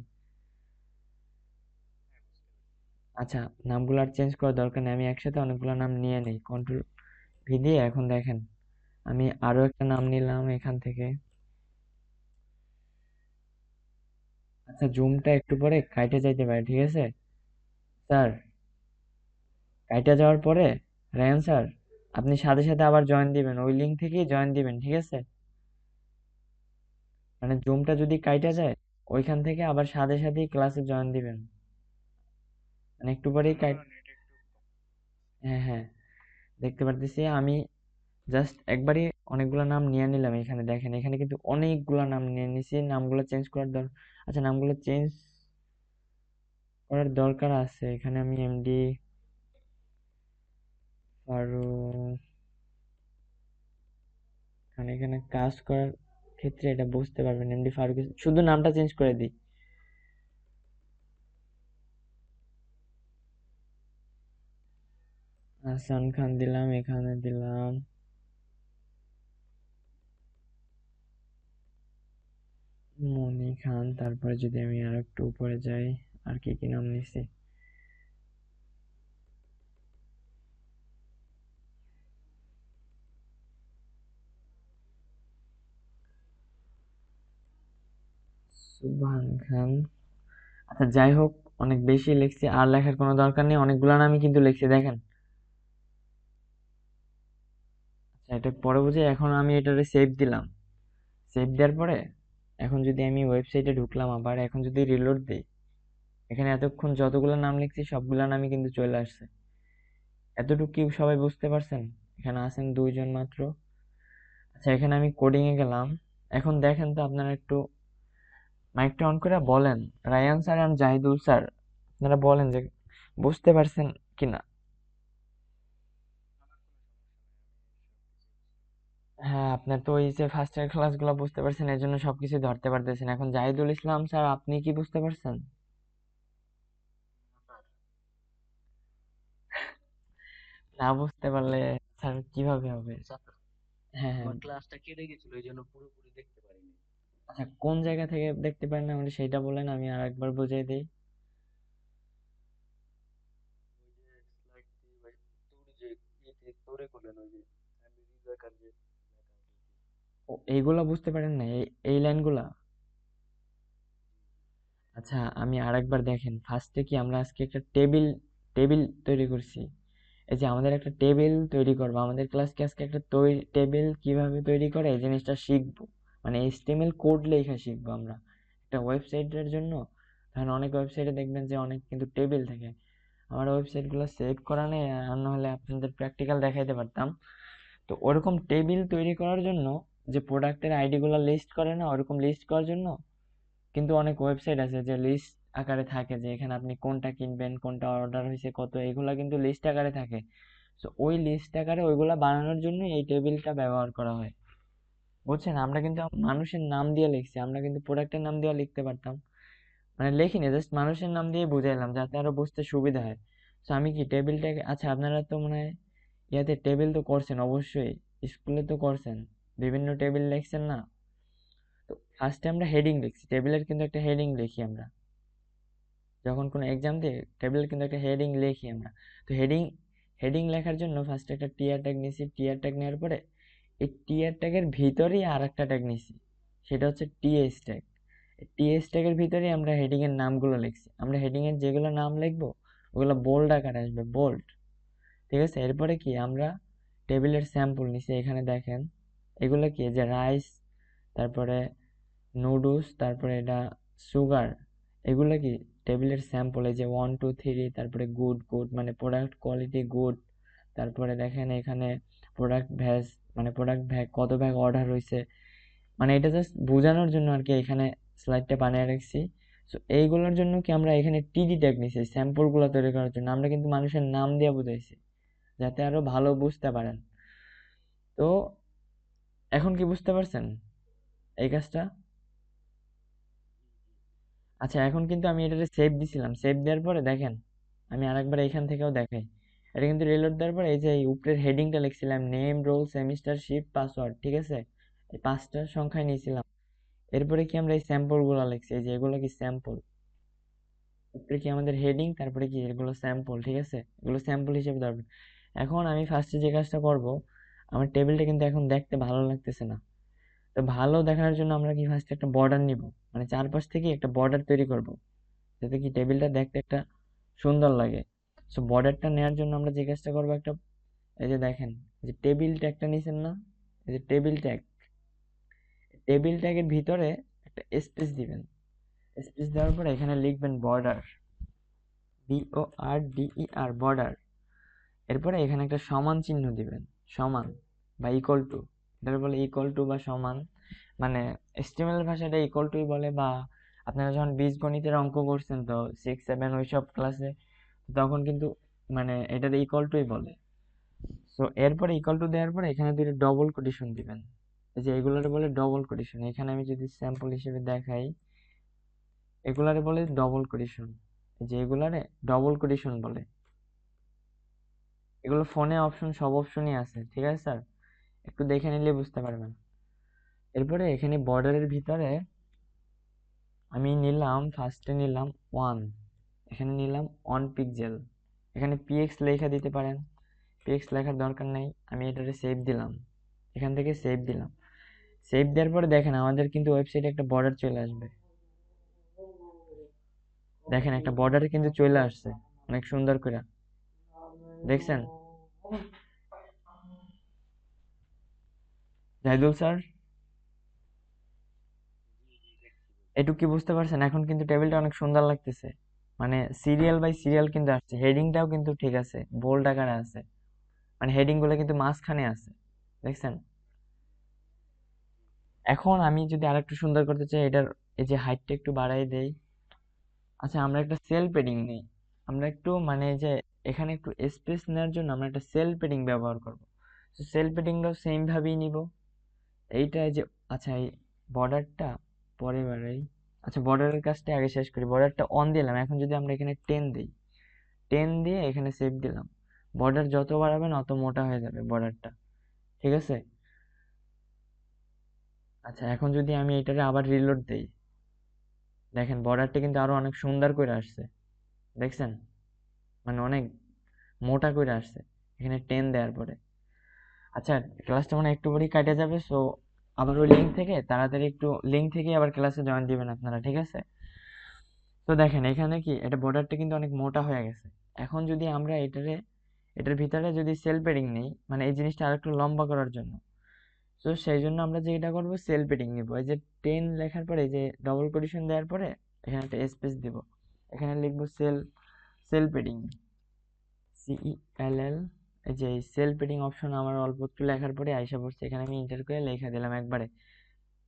আচ্ছা, নামগুলো আর চেঞ্জ করার দরকার নেই, আমি একসাথে অনেকগুলো নাম নিয়ে নেই কন্ট্রোল ভি দিয়ে। এখন দেখেন আমি আরো একটা নাম নিলাম এখান থেকে। আচ্ছা জুমটা একটু পরে কাইটে যাইতে পারে, ঠিক আছে স্যার? কাইটে যাওয়ার পরে রায়ান স্যার আপনি সাথে সাথে আবার জয়েন দিবেন, ওই লিঙ্ক থেকেই জয়েন দিবেন, ঠিক আছে? মানে জুমটা যদি কাইটা যায় ওইখান থেকে আবার সাথে সাথেই ক্লাসে জয়েন দিবেন, মানে একটু পরেই হ্যাঁ হ্যাঁ, দেখতে পারতেছি আমি। জাস্ট একবারই অনেকগুলা নাম নিয়ে নিলাম। এখানে দেখেন এখানে কিন্তু অনেকগুলা নাম নিয়ে নিছি, নামগুলো চেঞ্জ করার দরকার। আচ্ছা নামগুলো চেঞ্জ করার দরকার আছে, এখানে আমি এমডি ফারুক, এখানে এখানে কাজ করার ক্ষেত্রে এটা বুঝতে পারবেন, এমডি ফারুক শুধু নামটা চেঞ্জ করে দিই। হাসান খান দিলাম, এখানে দিলাম মনি খান। তারপরে যদি আমি আর একটু উপরে যাই, আর কি কি নাম নিছি, সুবহান খান। আচ্ছা যাই হোক, অনেক বেশি লিখছি, আর লেখার কোনো দরকার নেই, অনেকগুলা নামই কিন্তু লিখছি দেখেন। আচ্ছা এটা পরে বুঝে, এখন আমি এটারে সেভ দিলাম। সেভ দেওয়ার পরে এখন যদি আমি ওয়েবসাইটে ঢুকলাম আবার, এখন যদি রিলোড দিই, এখানে এতক্ষণ যতগুলো নাম লিখছি সবগুলা নামই কিন্তু চলে আসছে। এতটুকু কি সবাই বুঝতে পারছেন? এখানে আছেন দুইজন মাত্র। আচ্ছা এখানে আমি কোডিং এ গেলাম, এখন দেখেন তো আপনারা একটু মাইকটা অন করে বলেন, রায়ান স্যার আর জাহিদুল স্যার আপনারা বলেন যে বুঝতে পারছেন কিনা। হ্যাঁ আপনার তো ওই যে ফার্স্ট ইয়ার ক্লাসগুলো বুঝতে পারছেন, এর জন্য সবকিছু ধরতে পারতেছেন। এখন জাহিদুল ইসলাম স্যার আপনি কি বুঝতে পারছেন? না বুঝতে পারলে স্যার কিভাবে হবে? হ্যাঁ হ্যাঁ, আচ্ছা কোন জায়গা থেকে দেখতে পারেন না আমাকে সেইটা বলেন, আমি আর একবার বুঝিয়ে দিই। ও এইগুলা বুঝতে পারেন না, এই লাইনগুলা? আচ্ছা আমি আর একবার দেখেন, ফার্স্টে কি আমরা আজকে একটা টেবিল টেবিল তৈরি করছি। এই যে আমাদের একটা টেবিল তৈরি করবো, আমাদের ক্লাসকে আজকে একটা টেবিল কিভাবে তৈরি করে এই জিনিসটা শিখবো। মানে HTML কোড লেখা শিখবো আমরা একটা ওয়েবসাইটের জন্য। কারণ অনেক ওয়েবসাইটে দেখবেন যে অনেক কিন্তু টেবিল থাকে। আমার ওয়েবসাইটগুলো সেভ করা নেই, আর নাহলে আপনাদের প্র্যাকটিক্যাল দেখাইতে পারতাম। তো ওরকম টেবিল তৈরি করার জন্য, যে প্রোডাক্টের আইডিগুলো লিস্ট করে না, ওরকম লিস্ট করার জন্য কিন্তু অনেক ওয়েবসাইট আছে যে লিস্ট আকারে থাকে, যে এখানে আপনি কোনটা কিনবেন, কোনটা অর্ডার হয়েছে, কত, এগুলা কিন্তু লিস্ট আকারে থাকে। তো ওই লিস্ট আকারে ওইগুলা বানানোর জন্য এই টেবিলটা ব্যবহার করা হয়। বুঝছেন? আমরা কিন্তু মানুষের নাম দিয়ে লিখছি, আমরা কিন্তু প্রোডাক্টের নাম দিয়ে লিখতে পারতাম, মানে লিখিনি, জাস্ট মানুষের নাম দিয়ে বুঝাইলাম যাতে আরো বুঝতে সুবিধা হয়। তো আমি কি টেবিলটাকে, আচ্ছা আপনারা তো মনে হয় ইয়াতে টেবিল তো করছেন অবশ্যই, স্কুলে তো করছেন, বিভিন্ন টেবিল লিখছেন না? তো ফার্স্টে আমরা হেডিং লিখছি, টেবিলের কিন্তু একটা হেডিং লিখি আমরা যখন কোনো এক্সাম দিই, টেবিলের কিন্তু একটা হেডিং লিখি আমরা। তো হেডিং হেডিং লেখার জন্য ফার্স্টে একটা টিআর ট্যাগ নিয়েছি, টিআর ট্যাগ নেওয়ার পরে এই টিআর ট্যাগের ভিতরেই আর একটা ট্যাগ নিয়েছি, সেটা হচ্ছে টিএস ট্যাগ। টিএস ট্যাগের ভিতরেই আমরা হেডিং এর নামগুলো লিখছি। আমরা হেডিং এর যেগুলো নাম লিখবো ওগুলো বোল্ড আকারে আসবে, বোল্ড। ঠিক আছে? এরপরে কি আমরা টেবিলের স্যাম্পল নিছি, এখানে দেখেন এগুলো কি, যে রাইস, তারপরে নুডলস, তারপরে এটা সুগার, এগুলো কি টেবিলের স্যাম্পল। এই যে 1 2 3, তারপরে গুড গুড মানে প্রোডাক্ট কোয়ালিটি গুড, তারপরে দেখেন এখানে প্রোডাক্ট ভ্যাজ মানে প্রোডাক্ট ভ্যাগ, কত ভ্যাগ অর্ডার হয়েছে, মানে এটা জাস্ট বোঝানোর জন্য আর কি এখানে স্লাইডটা বানিয়ে রাখছি। সো এইগুলোর জন্য কি আমরা এখানে টিডি ট্যাগ নিছি, স্যাম্পল গুলো তৈরি করার জন্য। আমরা কিন্তু মানুষের নাম দিয়ে বুঝাইছি যাতে আরো ভালো বুঝতে পারেন। তো এখন কি বুঝতে পারছেন এই কাজটা? আচ্ছা, এখন কিন্তু আমি এটাতে সেভ দিছিলাম, সেভ দেওয়ার পরে দেখেন আমি আরেকবার এখান থেকেও দেখাই। এটা কিন্তু রিলোড দেওয়ার পরে এই যে এই উপরের হেডিংটা লিখছিলাম, name, roll, semester, shift, password, ঠিক আছে? এই 5টা সংখ্যায় নিয়েছিলাম। এরপরে কি আমরা এই স্যাম্পল গুলা লিখছি, এই যে এগুলো কি স্যাম্পল, উপরে কি আমাদের হেডিং, তারপরে কি এগুলো স্যাম্পল, ঠিক আছে? এগুলো স্যাম্পল হিসেবে ধরবেন। এখন আমি ফার্স্টে যে কাজটা করব, আমার টেবিলটা কিন্তু এখন দেখতে ভালো লাগতেছে না। তো ভালো দেখানোর জন্য আমরা কি ফার্স্টে একটা বর্ডার নিব, মানে চারপাশ থেকে একটা বর্ডার তৈরি করব, যাতে কি টেবিলটা দেখতে একটা সুন্দর লাগে। সো বর্ডারটা নেওয়ার জন্য আমরা যে কাজটা করবো, একটা এই যে দেখেন, এই যে টেবিল ট্যাগটা নিছেন না, এই যে টেবিল ট্যাগ, টেবিল ট্যাগের ভিতরে একটা স্পেস দিবেন। স্পেস দেওয়ার পরে এখানে লিখবেন বর্ডার, BORDER, বর্ডার। এরপরে এখানে একটা সমান চিহ্ন দিবেন, সমান বা ইকুয়াল টু, এটার বলে ইকুয়াল টু বা সমান, মানে HTML ভাষাটা ইকুয়াল টুই বলে। বা আপনারা যখন বীজগণিতের অঙ্ক করছেন তো 6 7 ওইসব ক্লাসে, তখন কিন্তু মানে এটাতে ইকুয়াল টুই বলে। সো এরপরে ইকুয়াল টু দেওয়ার পরে এখানে দুটো ডবল কোটেশন দিবেন, এই যে এগুলারে বলে ডবল কোটেশন। এখানে আমি যদি স্যাম্পল হিসেবে দেখাই, এগুলারে বলে ডবল কোটেশন, এই যে এগুলারে ডবল কোটেশন বলে। এগুলো ফোনে অপশন, সব অপশনই আছে, ঠিক আছে স্যার? একটু দেখে নিলে বুঝতে পারবেন। এরপরে এখানে বর্ডারের ভিতরে আমি নিলাম, ফার্স্টে নিলাম 1, এখানে নিলাম 1 পিক্সেল। এখানে PX লেখা দিতে পারেন, PX লেখার দরকার নেই, আমি এটাতে সেভ দিলাম, এখান থেকে সেভ দিলাম। সেভ দেওয়ার পরে দেখেন আমাদের কিন্তু ওয়েবসাইটে একটা বর্ডার চলে আসবে। দেখেন একটা বর্ডার কিন্তু চলে আসছে অনেক সুন্দর করে, দেখছেন? জাহিদুল স্যার, এটুকু কি বুঝতে পারছেন? এখন কিন্তু টেবিলটা অনেক সুন্দর লাগতেছে, মানে সিরিয়াল বাই সিরিয়াল কিন্তু আসছে, হেডিংটাও কিন্তু ঠিক আছে, বোল্ড আকারে আছে, মানে হেডিং গুলো কিন্তু মাঝখানে আছে, দেখছেন? এখন আমি যদি আরেকটু সুন্দর করতে চাই, এটার এই যে হাইটটা একটু বাড়াই দেই। আচ্ছা, আমরা একটা সেল পেডিং নেই, আমরা একটু মানে এই যে এখানে একটু স্পেস নেওয়ার জন্য আমরা একটা সেল পেডিং ব্যবহার করব। তো সেল পেডিংটাও সেম ভাবেই নিব। এইটা এই যে, আচ্ছা এই বর্ডারটা পরে বাড়াই। আচ্ছা, বর্ডারের কাজটা আগে শেষ করি। বর্ডারটা অন দিলাম, এখন যদি আমরা এখানে 10 দিই, 10 দিয়ে এখানে সেভ দিলাম, বর্ডার যত বাড়াবেন অত মোটা হয়ে যাবে বর্ডারটা, ঠিক আছে? আচ্ছা, এখন যদি আমি এটাকে আবার রিলোড দেই, দেখেন বর্ডারটা কিন্তু আরো অনেক সুন্দর করে আসছে, দেখছেন? মানে অনেক মোটা করে আসছে এখানে 10 দেওয়ার পরে। আচ্ছা, ক্লাসটা মানে একটু পরেই কাটে যাবে, সো আবার ওই লিঙ্ক থেকে তাড়াতাড়ি, একটু লিঙ্ক থেকে আবার ক্লাসে জয়েন দিবেন আপনারা, ঠিক আছে? তো দেখেন এখানে কি এটা বর্ডারটা কিন্তু অনেক মোটা হয়ে গেছে। এখন যদি আমরা এটার ভিতরে যদি সেল পেডিং নেই, মানে এই জিনিসটা আরেকটু লম্বা করার জন্য, তো সেই জন্য আমরা যেটা করব সেল পেডিং নিব। এই যে 10 লেখার পরে এই যে ডবল কোটেশন দেওয়ার পরে এখানে একটা স্পেস দিব, এখানে লিখবো সেল পেডিং, CELL। এই যে সেল পেডিং অপশন আমার অল্প একটু লেখার পরে আইসা পড়ছে, এখানে আমি এন্টার করে লেখা দিলাম একবারে।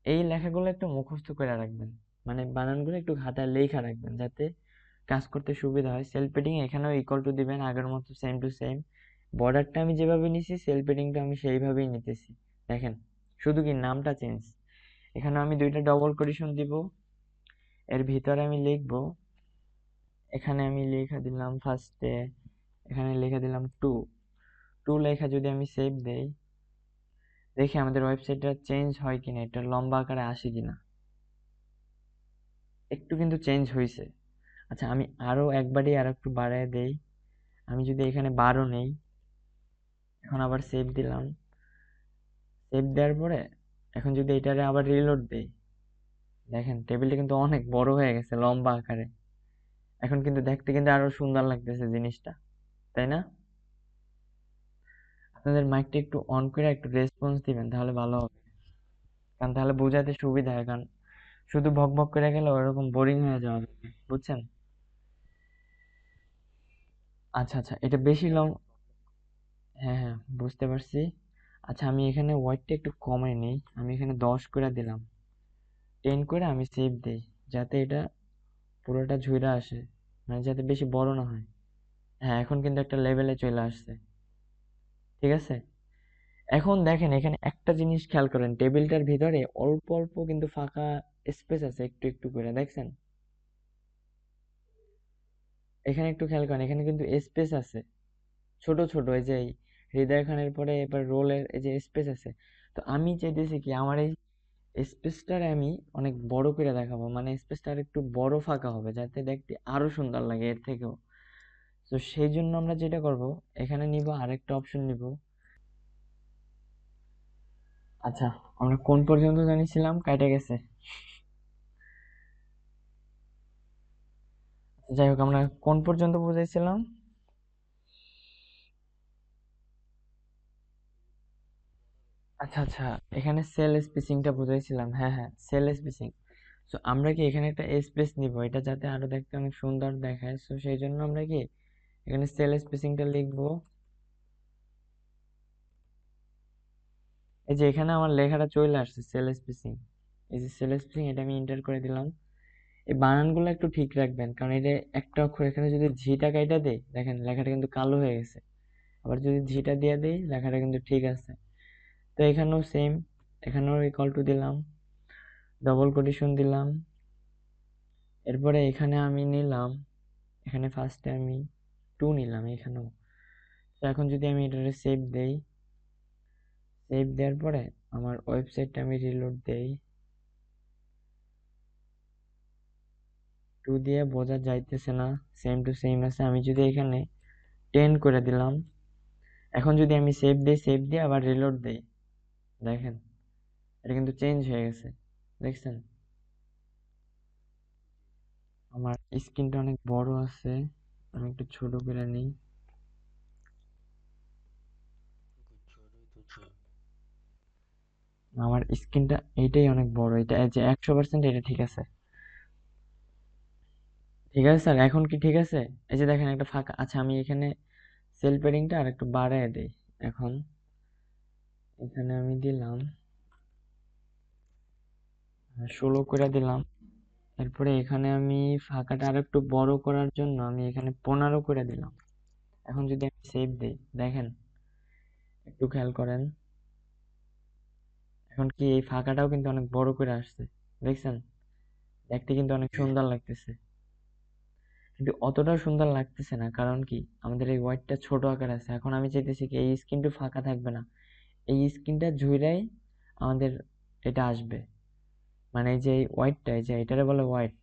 এই লেখাগুলো একটু মুখস্থ করে রাখবেন, মানে বানানগুলো একটু খাতায় লেখা রাখবেন যাতে কাজ করতে সুবিধা হয়। সেল পেডিং এখানেও ইকুয়াল টু দিবেন আগের মতো সেম টু সেম। বর্ডারটা আমি যেভাবে নিছি সেল পেডিংটা আমি সেইভাবেই নিতেছি। দেখেন শুধু কি নামটা চেঞ্জ। এখানে আমি দুইটা ডবল কোটেশন দিব, এর ভিতরে আমি লিখবো, এখানে আমি লেখা দিলাম ফার্স্টে, এখানে লেখা দিলাম টু লেখা যদি আমি সেভ দেই, দেখি আমাদের ওয়েবসাইটটা চেঞ্জ হয় কিনা, এটা লম্বা আকারে আসে কিনা। একটু কিন্তু চেঞ্জ হয়েছে। আচ্ছা আমি আরো একবারই আর একটু বাড়ায় দেই, আমি যদি এখানে 12 নেই, এখন আবার সেভ দিলাম, সেভ দেওয়ার পরে এখন যদি এটারে আবার রিলোড দেই, দেখেন টেবিলটা কিন্তু অনেক বড় হয়ে গেছে লম্বা আকারে। এখন কিন্তু দেখতে কিন্তু আরো সুন্দর লাগতেছে জিনিসটা, তাই না? আপনাদের মাইকটা একটু অন করে একটু রেসপন্স দিবেন তাহলে ভালো হবে, কারণ তাহলে বোঝাতে সুবিধা হয়, কারণ শুধু ভক ভক করে গেলে ওরকম বোরিং হয়ে যাবে, বুঝছেন? আচ্ছা আচ্ছা, এটা বেশি লং, হ্যাঁ হ্যাঁ বুঝতে পারছি। আচ্ছা আমি এখানে ওয়াইডটা একটু কমাই নেই, আমি এখানে 10 করে দিলাম, 10 করে আমি সেভ দেই, যাতে এটা পুরোটা ঝুইরা আসে, মানে যাতে বেশি বড় না হয়। হ্যাঁ এখন কিন্তু একটা লেভেলে চলে আসছে, ঠিক আছে। এখন দেখেন এখানে একটা জিনিস খেয়াল করেন, টেবিলটার ভিতরে অল্প অল্প কিন্তু ফাঁকা স্পেস আছে একটু একটু করে, দেখছেন? এখানে একটু খেয়াল করেন, এখানে কিন্তু স্পেস আছে ছোট ছোট, এই যে এই হৃদয় খানের পরে এবার রোলের এই যে স্পেস আছে। তো আমি চাইতেছি কি আমার এই স্পেসটারে আমি অনেক বড় করে দেখাবো, মানে স্পেসটা আর একটু বড় ফাঁকা হবে যাতে দেখতে আরো সুন্দর লাগে এর থেকেও। তো সেই জন্য আমরা যেটা করব, এখানে নিব আরেকটা অপশন নিব। আচ্ছা আমরা কোন পর্যন্ত জানিছিলাম, কাইটা গেছে। যাই হোক আমরা কোন পর্যন্ত বুঝাইছিলাম? আচ্ছা আচ্ছা, এখানে সেল স্পেসিংটা বুঝাইছিলাম, হ্যাঁ হ্যাঁ সেল স্পেসিং। সো আমরা কি এখানে একটা স্পেস নিব, এটা যাতে আরো দেখতে অনেক সুন্দর দেখায়, সো সেই জন্য আমরা কি এখানে সেল স্পেসিংটা লিখবো। এই যে এখানে আমার লেখাটা চলে আসছে সেল স্পেসিং, এই যে সেল স্পেসিং, এটা আমি এন্টার করে দিলাম। এই বানানগুলো একটু ঠিক রাখবেন, কারণ এটা একটা অক্ষর, এখানে যদি ঝিটা কাইটা দেই দেখেন লেখাটা কিন্তু কালো হয়ে গেছে, আবার যদি ঝিটা দিয়ে দেই লেখাটা কিন্তু ঠিক আছে। তো এখানেও সেম, এখানেও ইকুয়াল টু দিলাম, ডবল কোটেশন দিলাম, এরপরে এখানে আমি নিলাম, এখানে ফার্স্টে আমি নিলাম এখানেও। তো এখন যদি আমি এটা সেভ দেই, সেভ দেওয়ার পরে আমার ওয়েবসাইটটা আমি রিলোড দেই, দিয়ে বোঝা যাইতেছে না, সেম টু সেম আছে। আমি যদি এখানে 10 করে দিলাম, এখন যদি আমি সেভ দিই, সেভ দিয়ে আবার রিলোড দেই, দেখেন এটা কিন্তু চেঞ্জ হয়ে গেছে, দেখছেন? আমার স্ক্রিনটা অনেক বড় আছে, আমি একটু ছোট করে নিই। আমার স্ক্রিনটা এইটাই অনেক বড়, এটা এই যে 100% এটা ঠিক আছে। ঠিক আছে স্যার, এখন কি ঠিক আছে? এই যে দেখেন একটা ফাঁকা। আচ্ছা আমি এখানে সেল পেডিংটা আর একটু বাড়ায় দেই, এখন এখানে আমি দিলাম 16 করে দিলাম। এরপরে এখানে আমি ফাঁকাটা আর একটু বড় করার জন্য আমি এখানে 15 করে দিলাম। এখন যদি আমি সেভ দিই, দেখেন একটু খেয়াল করেন, এখন কি এই ফাঁকাটাও কিন্তু অনেক বড় করে আসছে, দেখছেন? দেখতে কিন্তু অনেক সুন্দর লাগতেছে, কিন্তু অতটাও সুন্দর লাগতেছে না, কারণ কি আমাদের এই ওয়াইডটা ছোট আকার আছে। এখন আমি চাইতেছি কি এই স্ক্রিনটা ফাঁকা থাকবে না, এই স্ক্রিনটা ঝুইরাই আমাদের এটা আসবে, মানে এই যে ওয়াইডটা, এই যে এটারে বলে ওয়াইড,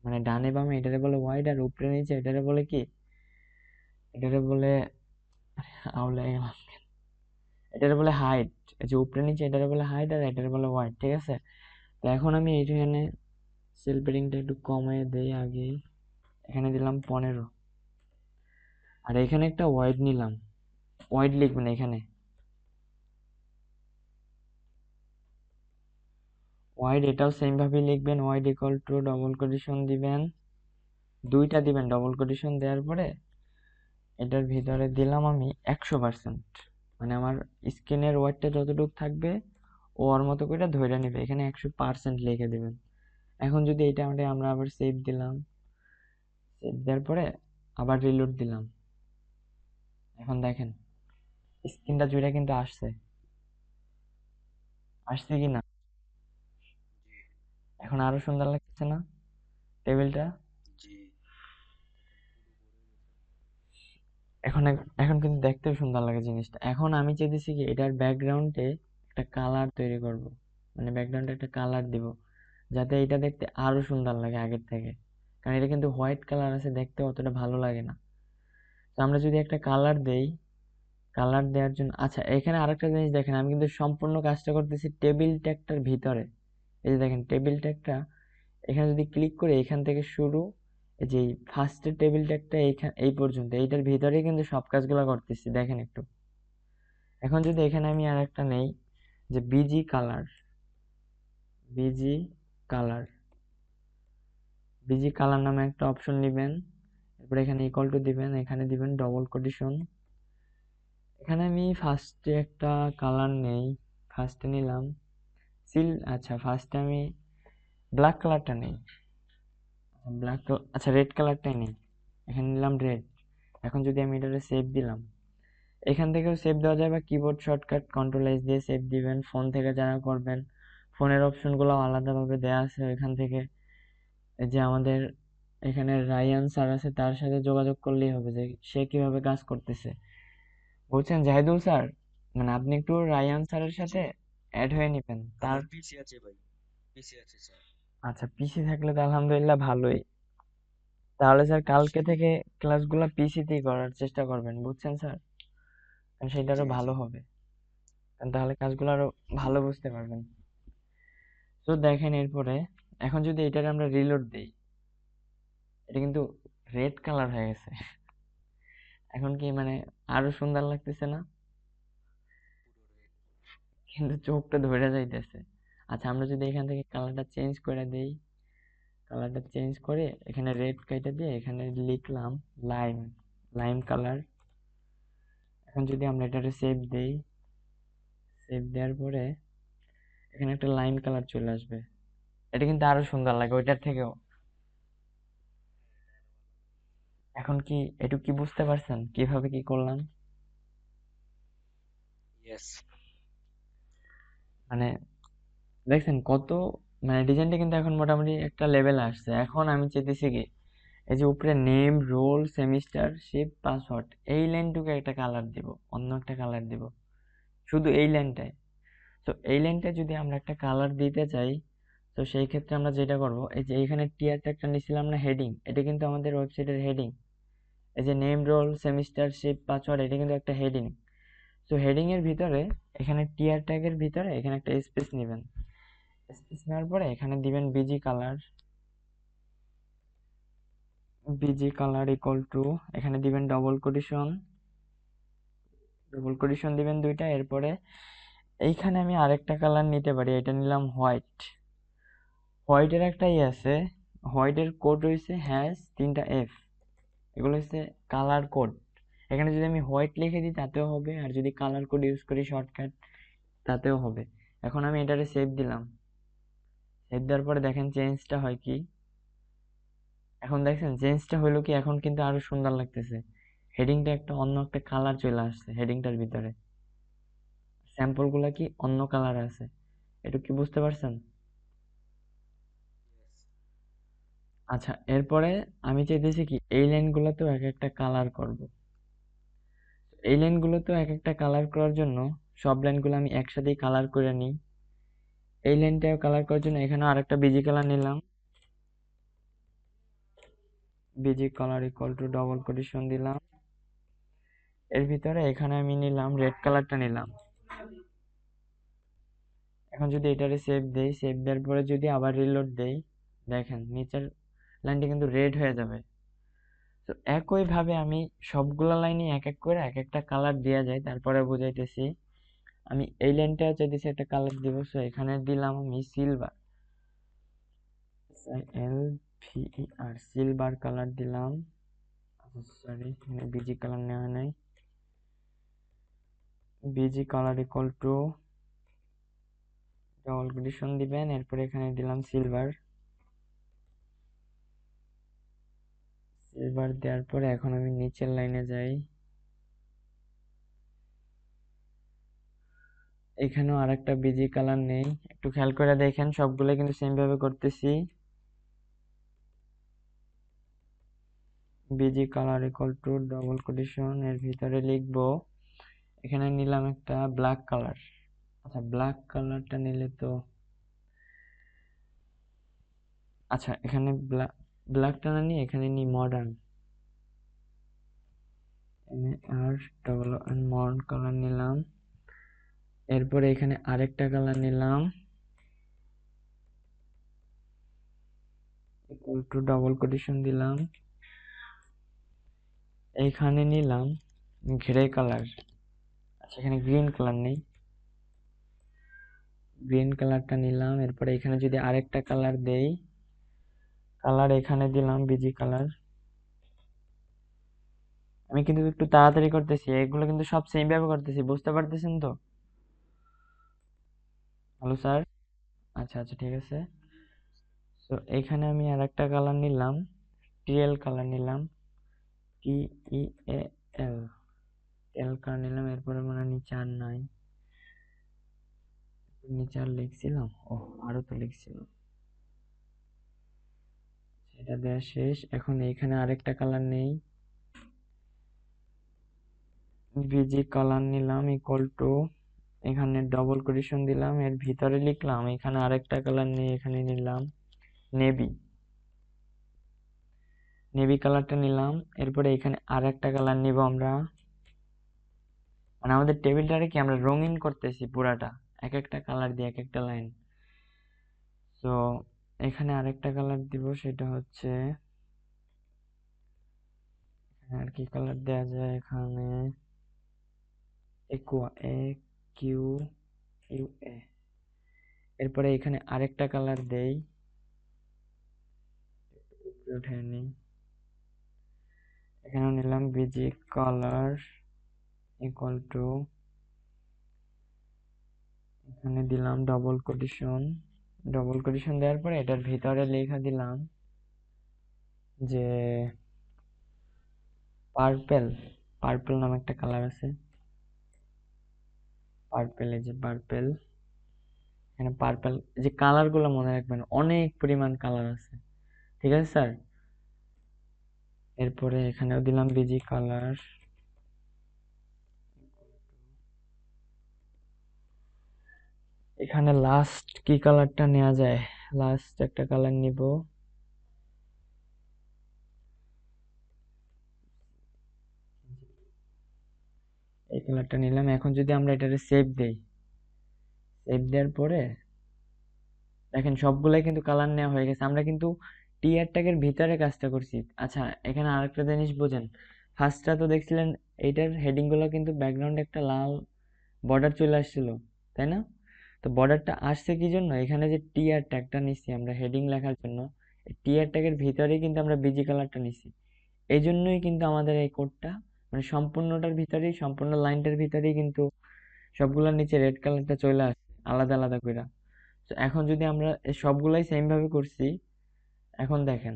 মানে ডানে বামে এটারে বলে ওয়াইড, আর উপরে নিচে এটারে বলে কি, এটারে বলে আউলে গেলাম, এটারে বলে হাইট। এই যে উপরে নিচে এটারে বলে হাইট, আর এটারে বলে ওয়াইড, ঠিক আছে। তো এখন আমি এখানে সেল পেডিংটা একটু কমায় দেই আগে, এখানে দিলাম 15, আর এখানে একটা ওয়াইড নিলাম, ওয়াইড লিখবেন এখানে, ওয়াইড এটাও সেম ভাবে লিখবেন, wide equal to double quotation দিবেন, দুইটা দিবেন। ডবল কোটেশন দেওয়ার পরে এটার ভিতরে দিলাম আমি 100%, মানে আমার স্ক্রিনের ওয়াইডটা যতটুকু থাকবে ও ওর মতো করে ধরে নেবে, এখানে 100% লিখে দিবেন। এখন যদি এটা আমরা আবার সেভ দিলাম, সেভ দেওয়ার পরে আবার রিলোড দিলাম, এখন দেখেন স্ক্রিনটা জুড়ে কিন্তু আসছে, আসছে কি না? জি এখন আরো সুন্দর লাগছে না টেবিলটা? জি এখন এখন কিন্তু দেখতেও সুন্দর লাগে জিনিসটা। এখন আমি চাইতেছি কি এটার ব্যাকগ্রাউন্ডে একটা কালার তৈরি করব, মানে ব্যাকগ্রাউন্ডে একটা কালার দিব, যাতে এটা দেখতে আরো সুন্দর লাগে আগের থেকে। কারণ এটা কিন্তু হোয়াইট কালার আছে, দেখতে অতটা ভালো লাগে না। তো আমরা যদি একটা কালার দেই, কালার দেওয়ার জন্য আচ্ছা এখানে আরেকটা জিনিস দেখেন, আমি কিন্তু সম্পূর্ণ কাজটা করতেছি টেবিল ট্যাগটার ভিতরে। এই যে দেখেন টেবিল ট্যাগটা, এখানে যদি ক্লিক করে এখান থেকে শুরু, এই যে ফার্স্টের টেবিল ট্যাগটা এইখান এই পর্যন্ত, এইটার ভিতরেই কিন্তু সব কাজগুলো করতেছি, দেখেন একটু। এখন যদি এখানে আমি আর একটা নেই, যে busy colour, busy colour, busy colour নামে একটা অপশন নেবেন, এরপর এখানে ইকুয়াল টু দিবেন, এখানে দিবেন ডবল কোটেশন। এখানে আমি ফার্স্টে একটা কালার নেই, ফার্স্টে নিলাম আচ্ছা ফার্স্টে আমি ব্ল্যাক কালারটা নেই, ব্ল্যাক, আচ্ছা রেড কালারটাই নেই, এখানে নিলাম রেড। এখন যদি আমি এটাতে সেভ দিলাম, এখান থেকেও সেভ দেওয়া যায় বা কিবোর্ড শর্টকাট কন্ট্রোল এস দিয়ে সেভ দিবেন। ফোন থেকে যারা করবেন, ফোনের অপশনগুলো আলাদাভাবে দেওয়া আছে এখান থেকে। এই যে আমাদের এখানে রায়ান স্যার আছে, তার সাথে যোগাযোগ করলেই হবে যে সে কিভাবে কাজ করতেছে, বুঝছেন জাহিদুল স্যার? মানে আপনি একটু রায়ান স্যারের জি সাথে অ্যাড হয়ে নেবেন তার। আমার পিসি আছে ভাই, পিসি আছে স্যার। আচ্ছা পিসি থাকলে তো আলহামদুলিল্লাহ ভালোই। তাহলে স্যার কালকে থেকে ক্লাসগুলো পিসিতেই করার চেষ্টা করবেন, বুঝছেন স্যার? কারণ সেটা জি আরো জি ভালো হবে, কারণ তাহলে কাজগুলো আরো জি ভালো বুঝতে পারবেন। তো দেখেন এরপরে, এখন যদি এটার আমরা রিলোড দিই, এটা কিন্তু রেড কালার হয়ে গেছে। এখন কি মানে আরো সুন্দর লাগতেছে না? পুরো রেড। কিন্তু চোখটা ধরে যাইতেছে। আচ্ছা আমরা যদি এখান থেকে কালারটা চেঞ্জ করে দেই, কালারটা চেঞ্জ করে এখানে রেড কেটে দিয়ে এখানে লিখলাম লাইম, লাইম কালার। এখন যদি আমরা এটাকে সেভ দেই, সেভ দেওয়ার পরে এখানে একটা লাইম কালার চলে আসবে, এটা কিন্তু আরো সুন্দর লাগে ওইটার থেকেও। এখন কি একটু কি বুঝতে পারছেন কিভাবে কি করলাম? ইয়েস। মানে দেখছেন কত, মানে ডিজাইনটা কিন্তু এখন মোটামুটি একটা লেভেল আসছে। এখন আমি চাইতেছি কি এই যে উপরে name roll semester shift password, এই লাইনটুকু একটা কালার দিব, অন্য একটা কালার দিব, শুধু এই লাইনটায়। তো এই লাইনটা যদি আমরা একটা কালার দিতে চাই, তো সেই ক্ষেত্রে আমরা যেটা করব, এই যে এখানে টিয়ার একটা নিছিলাম না হেডিং, এটা কিন্তু আমাদের ওয়েবসাইটের হেডিং। এই যে name roll semester shift password, এটা কিন্তু একটা হেডিং। তো হেডিং এর ভিতরে এখানে টিয়ার ট্যাগের ভিতরে এখানে একটা স্পেস নেবেন, স্পেস নেওয়ার পরে এখানে দিবেন busy colour, busy colour equal to, এখানে দিবেন ডবল কোটেশন, ডবল কোটেশন দিবেন দুইটা। এরপরে এইখানে আমি আরেকটা কালার নিতে পারি, এটা নিলাম হোয়াইট। হোয়াইটের একটা আছে, হোয়াইটের কোড রয়েছে হ্যাশ 3টা F, এগুলো হচ্ছে কালার কোড। এখানে যদি আমি হোয়াইট লিখে দিই তাতেও হবে, আর যদি কালার কোড ইউজ করি শর্টকাট তাতেও হবে। এখন আমি এটারে সেভ দিলাম, সেভ দেওয়ার পরে দেখেন চেঞ্জটা হয় কি। এখন দেখছেন চেঞ্জটা হইলো কি, এখন কিন্তু আরো সুন্দর লাগতেছে, হেডিংটা একটা অন্য একটা কালার চলে আসছে হেডিংটার ভিতরে, স্যাম্পল গুলা কি অন্য কালার আছে, এটা কি বুঝতে পারছেন? ইয়েস। আচ্ছা এরপরে আমি চাইতেছি কি এই লাইন গুলাতেও এক একটা কালার করব। এই লাইন গুলোতেও এক একটা কালার করার জন্য সব লাইনগুলো আমি একসাথেই কালার করে নিই। এই লাইনটাও কালার করার জন্য এখানে আরেকটা বিজি কালার নিলাম, busy colour equal to double quotation দিলাম, এর ভিতরে এখানে আমি নিলাম রেড কালারটা নিলাম। এখন যদি এটারে সেভ দেই, সেভ দেওয়ার পরে যদি আবার রিলোড দেই, দেখেন নিচের লাইনটা কিন্তু রেড হয়ে যাবে। তো একই ভাবে আমি সবগুলা লাইনে এক এক করে এক একটা কালার দেওয়া যায়, তারপরে বুঝাইতেছি। আমি এই লাইনটা চাইতেছি একটা কালার দিব, সো এখানে দিলাম আমি সিলভার, SILVER সিলভার কালার দিলাম। সরি, এখানে বিজি কালার নেওয়া নাই। Busy colour equal to double quotation দিবেন, এরপরে এখানে দিলাম সিলভার। সিলভার দেওয়ার পরে এখন আমি নিচের লাইনে যাই। এখানেও আরেকটা বিজি কালার নেই, একটু খেয়াল করে দেখেন, সবগুলো কিন্তু সেম ভাবে করতেছি। Busy colour equal to double quotation, এর ভিতরে লিখবো, এখানে নিলাম একটা ব্ল্যাক কালার। আচ্ছা, ব্ল্যাক কালারটা নিলে তো, আচ্ছা এখানে ব্ল্যাকটা না নিয়ে এখানে নিই মডার্ন, মডার্ন কালার নিলাম। এরপরে এখানে আরেকটা কালার নিলাম, ইকুয়াল টু ডবল কোটেশন দিলাম। এইখানে নিলাম গ্রে কালার। আচ্ছা, এখানে গ্রিন কালার নেই, গ্রিন কালারটা নিলাম। এরপরে এখানে যদি আরেকটা কালার দেই, কালার এখানে দিলাম বিজি কালার। আমি কিন্তু একটু তাড়াতাড়ি করতেছি, এগুলো কিন্তু সব সেম ভাবে করতেছি, বুঝতে পারতেছেন তো? Hello sir. আচ্ছা আচ্ছা, ঠিক আছে। তো এখানে আমি আরেকটা কালার নিলাম, টিএল কালার নিলাম, TEAL, টেল কালার নিলাম। এরপরে মনে হয় নিচে আর নাই, নিচে আর লিখছিলাম, ও আরো তো লিখছিলাম, সেটা দেওয়া শেষ। এখন এইখানে আরেকটা কালার নেই, বিজি কালার নিলাম ইকুয়াল টু, এখানে ডবল কোটেশন দিলাম, এর ভিতরে লিখলাম, এখানে আরেকটা কালার নেই, এখানে নিলাম নেভি, নেভি কালারটা নিলাম। এরপরে এখানে আরেকটা কালার নিব আমরা, মানে আমাদের টেবিলটারে কি আমরা রঙিন করতেছি পুরাটা, এক একটা কালার দিয়ে এক একটা লাইন। তো এখানে আরেকটা কালার দিব, সেটা হচ্ছে, আর কি কালার দেওয়া যায় এখানে, একুয়া, AQUA। এরপরে এখানে আরেকটা কালার দেই, উপরে উঠে নিই, এখানে নিলাম বিজি কালার ইকুয়াল টু, এখানে দিলাম ডবল কোটেশন। ডবল কোটেশন দেওয়ার পরে এটার ভিতরে লেখা দিলাম যে পার্পেল, পার্পেল নামে একটা কালার আছে, পার্পেল, এই যে পার্পেল। এখানে পার্পেল, যে কালার গুলো মনে রাখবেন, অনেক পরিমাণ কালার আছে, ঠিক আছে স্যার? এরপরে এখানেও দিলাম বিজি কালার। এখানে লাস্ট কি কালারটা নেওয়া যায়, লাস্ট একটা কালার নিব, এই কালারটা নিলাম। এখন যদি আমরা এটাকে সেভ দেই, সেভ দেওয়ার পরে দেখেন সবগুলাই কিন্তু কালার নেওয়া হয়ে গেছে, আমরা কিন্তু টিয়ার ট্যাগের ভিতরে কাজটা করছি। আচ্ছা, এখানে আরেকটা জিনিস বোঝেন, ফার্স্টটা তো দেখছিলেন এইটার হেডিং গুলো কিন্তু ব্যাকগ্রাউন্ডে একটা লাল বর্ডার চলে আসছিল, তাই না? তো বর্ডারটা আসছে কি জন্য, এখানে যে টিয়ার ট্যাগটা নিচ্ছি আমরা হেডিং লেখার জন্য, টিয়ার ট্যাগের ভিতরেই কিন্তু আমরা বিজি কালারটা নিচ্ছি। এই জন্যই কিন্তু আমাদের এই কোডটা, মানে সম্পূর্ণটার ভিতরেই, সম্পূর্ণ লাইনটার ভিতরেই কিন্তু সবগুলোর নিচে রেড কালারটা চলে আসছে আলাদা আলাদা করে। তো এখন যদি আমরা এই সবগুলাই সেম ভাবে করছি, এখন দেখেন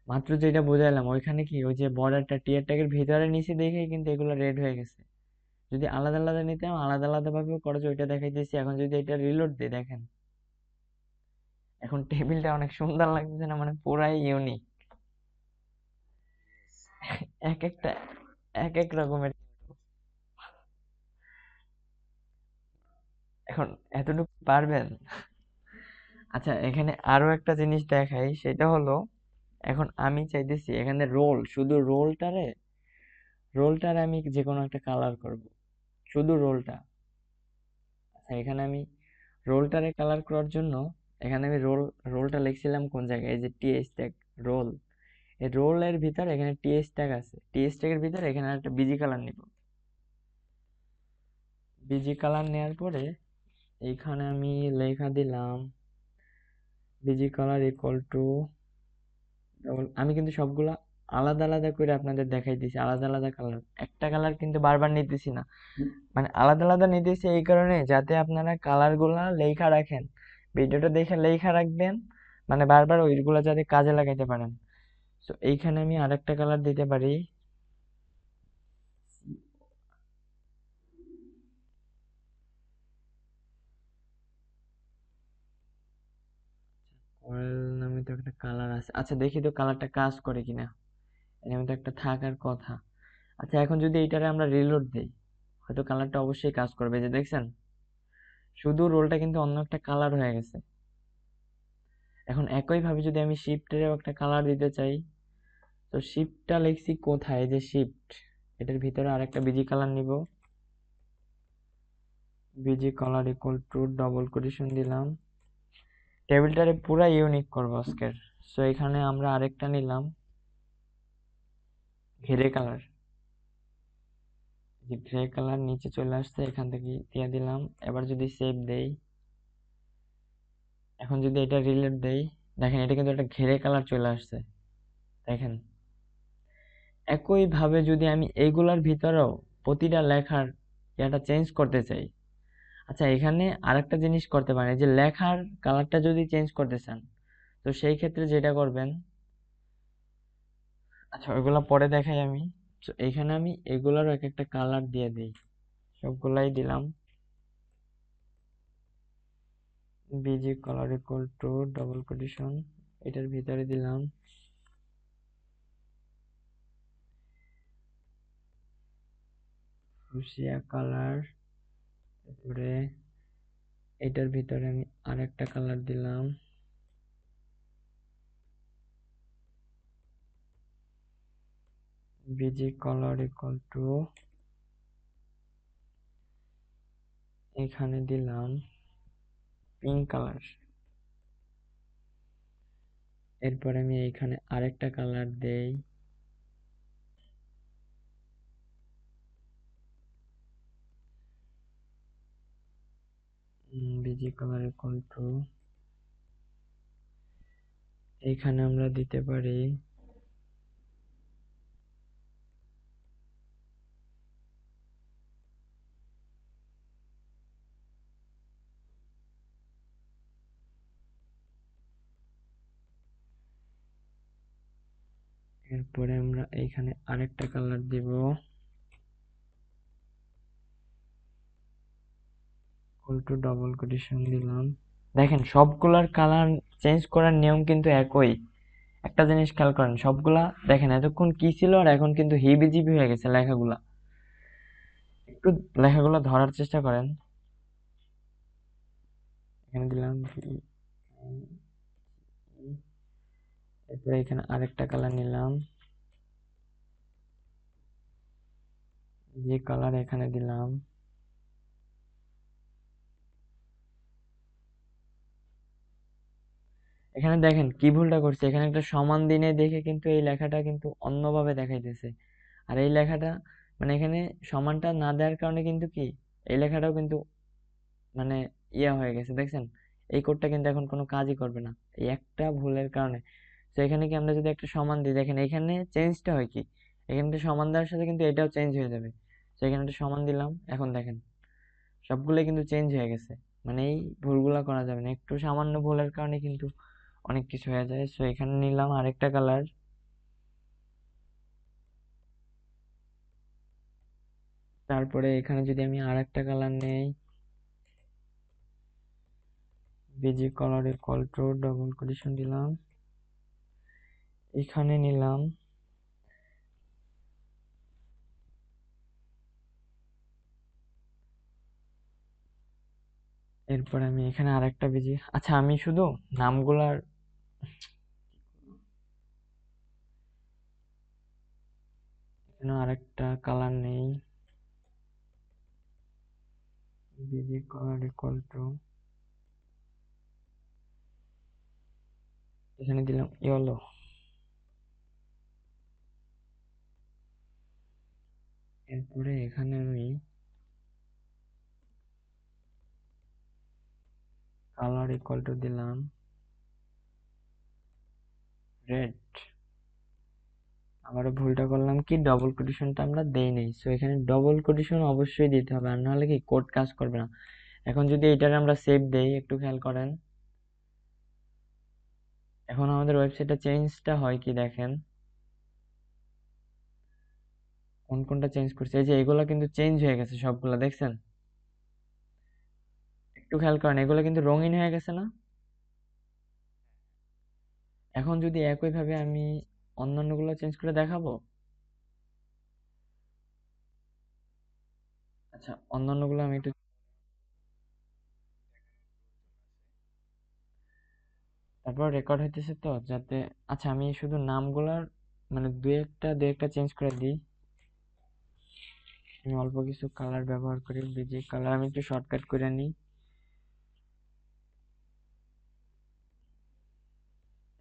মাত্র যেটা বোঝালাম ওইখানে কি ওই যে বর্ডারটা টিয়ার ট্যাগের ভিতরে নিচে দেখেই কিন্তু এগুলো রেড হয়ে গেছে। যদি আলাদা আলাদা নিতাম আলাদা আলাদা ভাবে করা যায়, ওইটা দেখাইতেছি। এখন যদি এটা রিলোড দিই, দেখেন এখন টেবিলটা অনেক সুন্দর লাগতেছে না, মানে পুরাই ইউনিক, ইয়েস। এক একটা এক এক রকমের। এখন এতটুকু পারবেন? আচ্ছা, এখানে আরো একটা জিনিস দেখাই, সেটা হলো এখন আমি চাইতেছি এখানে রোল, শুধু রোলটারে আমি যে কোনো একটা কালার করব, শুধু রোলটা। আচ্ছা, এখানে আমি রোলটারে কালার করার জন্য এখানে আমি রোলটা লিখছিলাম কোন জায়গায়, এই যে টিএস ট্যাগ রোল, এই রোলের ভিতরে এখানে টিএস ট্যাগ আছে, টিএস ট্যাগের ভিতরে এখানে একটা বিজি কালার নিব। বিজি কালার নেওয়ার পরে এইখানে আমি লেখা দিলাম বিজি কালার ইকুয়াল টু আমি কিন্তু সবগুলা আলাদা আলাদা করে আপনাদের দেখাই দিছি, আলাদা আলাদা কালার, একটা কালার কিন্তু বারবার নিতেছি না। মানে আলাদা আলাদা নিতেছি এই কারণে যাতে আপনারা কালার গুলা লেখা রাখেন, ভিডিওটা দেখে লেখা রাখবেন, মানে বারবার ওইগুলা যাতে কাজে লাগাইতে পারেন। তো এইখানে আমি আরেকটা কালার দিতে পারি, অয়েল নামে তো একটা কালার আছে। আচ্ছা দেখি তো কালারটা কাজ করে কিনা, এর মধ্যে একটা থাকার কথা। আচ্ছা এখন যদি এইটারে আমরা রিলোড দেই, হয়তো কালারটা অবশ্যই কাজ করবে। এই যে দেখছেন, শুধু রোলটা কিন্তু অন্য একটা কালার হয়ে গেছে। এখন একই ভাবে যদি আমি শিফটেরও একটা কালার দিতে চাই, তো শিফটটা লিখছি কোথায়, এই যে শিফট, এটার ভিতরে আরেকটা বিজি কালার নিব, busy colour equal to double quotation দিলাম, টেবিলটারে পুরা ইউনিক করবো আজকের। সো এখানে আমরা আরেকটা নিলাম ঘিরে কালার, যে গ্রে কালার নিচে চলে আসছে, এখান থেকে দিয়ে দিলাম। এবার যদি সেভ দেই, এখন যদি এটা রিলেট দেই, দেখেন এটা কিন্তু একটা ঘেরে কালার চলে আসছে, দেখেন। একই ভাবে যদি আমি এইগুলার ভিতরেও প্রতিটা লেখার এটা চেঞ্জ করতে চাই, আচ্ছা এখানে আরেকটা জিনিস করতে পারেন, এই যে লেখার কালারটা যদি চেঞ্জ করতে চান, তো সেই ক্ষেত্রে যেটা করবেন, আচ্ছা ওইগুলা পরে দেখাই আমি। তো এইখানে আমি এগুলারও এক একটা কালার দিয়ে দিই, সবগুলাই দিলাম, busy colour equal to double quotation, এটার ভিতরে দিলাম ফুসিয়া কালার, তারপরে এটার ভিতরে আমি আরেকটা কালার দিলাম, বিজি কালার ইকুয়াল টু, এখানে দিলাম পিঙ্ক কালার। এরপর আমি এখানে আরেকটা কালার দেই, বিজি কালার ইকুয়াল টু, এখানে আমরা দিতে পারি এরপরে আমরা এইখানে আরেকটা কালার দিব, ইকুয়াল টু ডবল কোটেশন দিলাম। দেখেন সবগুলার কালার চেঞ্জ করার নিয়ম কিন্তু একই। একটা জিনিস খেয়াল করেন, সবগুলা দেখেন এতক্ষণ কি ছিল আর এখন কিন্তু হিবিজিবি হয়ে গেছে লেখাগুলা। একটু লেখাগুলো ধরার চেষ্টা করেন। এখানে দিলাম এরপরে এখানে আরেকটা কালার নিলাম, যে কালার এখানে দিলাম। এখানে দেখেন কি ভুলটা করছে, এখানে একটা সমান দিনে দেখে কিন্তু এই লেখাটা কিন্তু অন্যভাবে দেখাইতেছে। আর এই লেখাটা মানে এখানে সমানটা না দেওয়ার কারণে কিন্তু কি এই লেখাটাও কিন্তু মানে ইয়া হয়ে গেছে, দেখছেন। এই কোডটা কিন্তু এখন কোনো কাজই করবে না এই একটা ভুলের কারণে। তো এখানে কি আমরা যদি একটা সমান দিই, দেখেন এখানে চেঞ্জটা হয় কি, এখানে একটা সমান দেওয়ার সাথে কিন্তু এটাও চেঞ্জ হয়ে যাবে। তো এখানে একটা সমান দিলাম, এখন দেখেন সবগুলো কিন্তু চেঞ্জ হয়ে গেছে। মানে এই ভুলগুলা করা যাবে না, একটু সামান্য ভুলের কারণে কিন্তু অনেক কিছু হয়ে যায়। সো এখানে নিলাম আরেকটা কালার, তারপরে এখানে যদি আমি আরেকটা কালার নেই, busy colour equal to double quotation দিলাম, এখানে নিলাম, এরপর আমি এখানে আরেকটা বিজি, আচ্ছা আমি শুধু নামগুলার এখানে আরেকটা কালার নেই, বিজি কালার ইকুয়াল টু, এখানে দিলাম ইয়েলো। এরপরে এখানে আমি কালার ইকুয়াল টু দিলাম রেড, আবারও ভুলটা করলাম কি, ডবল কোটেশনটা আমরা দেই নাই, সো এখানে ডবল কোটেশন অবশ্যই দিতে হবে, আর নাহলে কি কোড কাজ করবে না। এখন যদি এটার আমরা সেভ দেই, একটু খেয়াল করেন, এখন আমাদের ওয়েবসাইটটা চেঞ্জটা হয় কি দেখেন, কোন কোনটা চেঞ্জ করছে, এই যে এগুলা কিন্তু চেঞ্জ হয়ে গেছে সবগুলা, দেখছেন? একটু খেয়াল করেন, এগুলো কিন্তু রঙিন হয়ে গেছে না? এখন যদি একইভাবে আমি অন্যান্যগুলো চেঞ্জ করে দেখাবো, আচ্ছা অন্যান্যগুলো আমি একটু, তারপর রেকর্ড হইতেছে তো যাতে, আচ্ছা আমি শুধু নামগুলার মানে দুই একটা চেঞ্জ করে দিই। আমি অল্প কিছু কালার ব্যবহার করি, বেজিক কালার আমি একটু শর্টকাট করে নিই।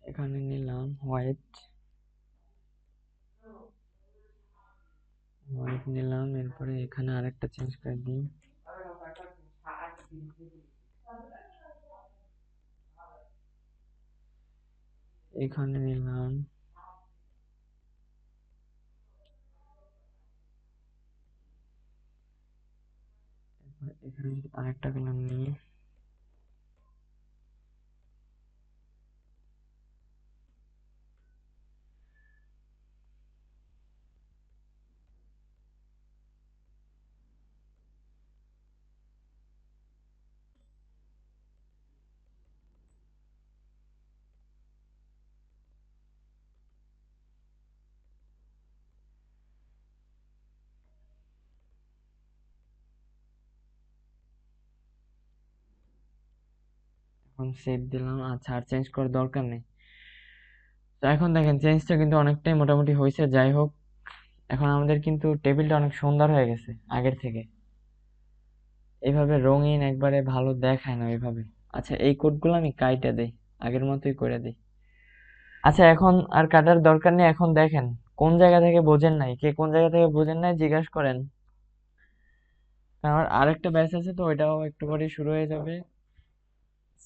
এখানে নিলাম হোয়াইট, হোয়াইট নিলাম, এরপরে এখানে আরেকটা চেঞ্জ করে দিই, এখানে নিলাম, এখানে আরেকটা কালার নিই। এখন সেভ দিলাম, আচ্ছা আর চেঞ্জ করার দরকার নেই। তো এখন দেখেন চেঞ্জটা কিন্তু অনেকটাই মোটামুটি হয়েছে, যাই হোক এখন আমাদের কিন্তু টেবিলটা অনেক সুন্দর হয়ে গেছে আগের থেকে, এইভাবে রঙিন একবারে ভালো দেখায় না এইভাবে। আচ্ছা এই কোডগুলো আমি কাইটা দেই, আগের মতোই করে দিই। আচ্ছা এখন আর কাটার দরকার নেই, এখন দেখেন কোন জায়গা থেকে বোঝেন নাই, কে কোন জায়গা থেকে বোঝেন নাই জিজ্ঞাসা করেন, কারণ আমার আরেকটা ব্যাচ আছে তো ওইটাও একটু পরে শুরু হয়ে যাবে।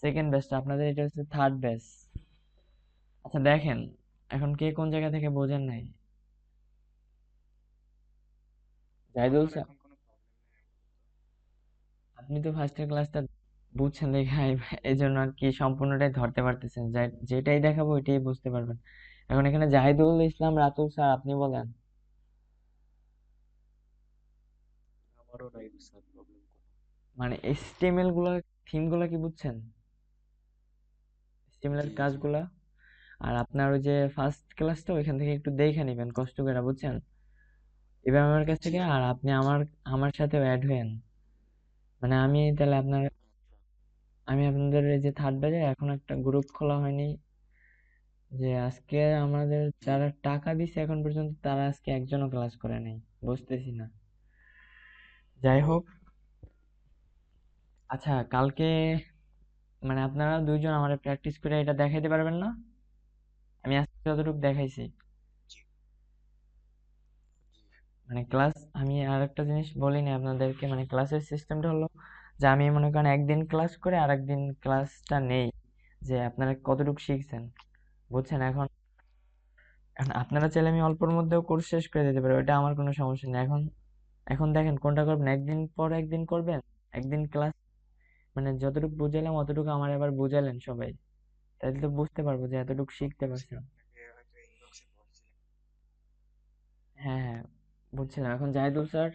সেকেন্ড ব্যাচটা, আপনাদের এটা হচ্ছে থার্ড ব্যাচ। আচ্ছা দেখেন এখন কে কোন জায়গা থেকে বোঝেন নাই, জাহিদুল স্যার আপনি তো ফার্স্টের ক্লাসটা বুঝছেন দেখে এই জন্য আর কি সম্পূর্ণটাই ধরতে পারতেছেন, যেটাই দেখাবো ওইটাই বুঝতে পারবেন। এখন এখানে জাহিদুল ইসলাম রাতুল স্যার, আপনি বলেন আমারও নাই স্যার প্রবলেম কোনো। মানে এইচটিএমএল গুলা, থিম গুলা কি বুঝছেন, এইচটিএমএল এর জি জি কাজগুলা? আর আপনার ওই যে ফার্স্ট ক্লাসটা ওইখান থেকে একটু দেখে নিবেন কষ্ট করে, বুঝছেন? এবার আমার কাছ জি থেকে, জি। আর আপনি আমার আমার সাথেও অ্যাড হয়েন, মানে আমি তাহলে আপনার, আমি আপনাদের এই যে থার্ড ব্যাচে এখন একটা গ্রুপ খোলা হয়নি, যে আজকে আমাদের জি যারা টাকা দিছে এখন পর্যন্ত তারা আজকে একজনও ক্লাস করে নাই, বুঝতেছি না। যাই ও হোক, আচ্ছা কালকে মানে আপনারা দুইজন আমার প্র্যাকটিস করে এটা দেখাইতে পারবেন না? আমি আজকে যতটুকু দেখাইছি, জি জি। মানে ক্লাস, আমি আর একটা জিনিস বলিনি আপনাদেরকে, মানে ক্লাসের সিস্টেমটা হলো যে আমি মনে করেন একদিন ক্লাস করে আর একদিন ক্লাসটা নেই, যে আপনারা কতটুকু শিখছেন, বুঝছেন? এখন এখন আপনারা চাইলে আমি অল্পর মধ্যেও কোর্স শেষ করে দিতে পারি, ওটা আমার কোনো সমস্যা নেই। এখন এখন দেখেন কোনটা করবেন, একদিন পর একদিন করবেন, একদিন ক্লাস মানে যতটুকু বুঝাইলাম অতটুকু আমার এবার বুঝালেন সবাই, তাহলে তো বুঝতে পারবো যে এতটুকু শিখতে জি পারছেন। আপনাকে হয়তো ইনবক্সে বলছিলাম। হ্যাঁ হ্যাঁ, বুঝছিলাম। এখন জাহিদুল স্যার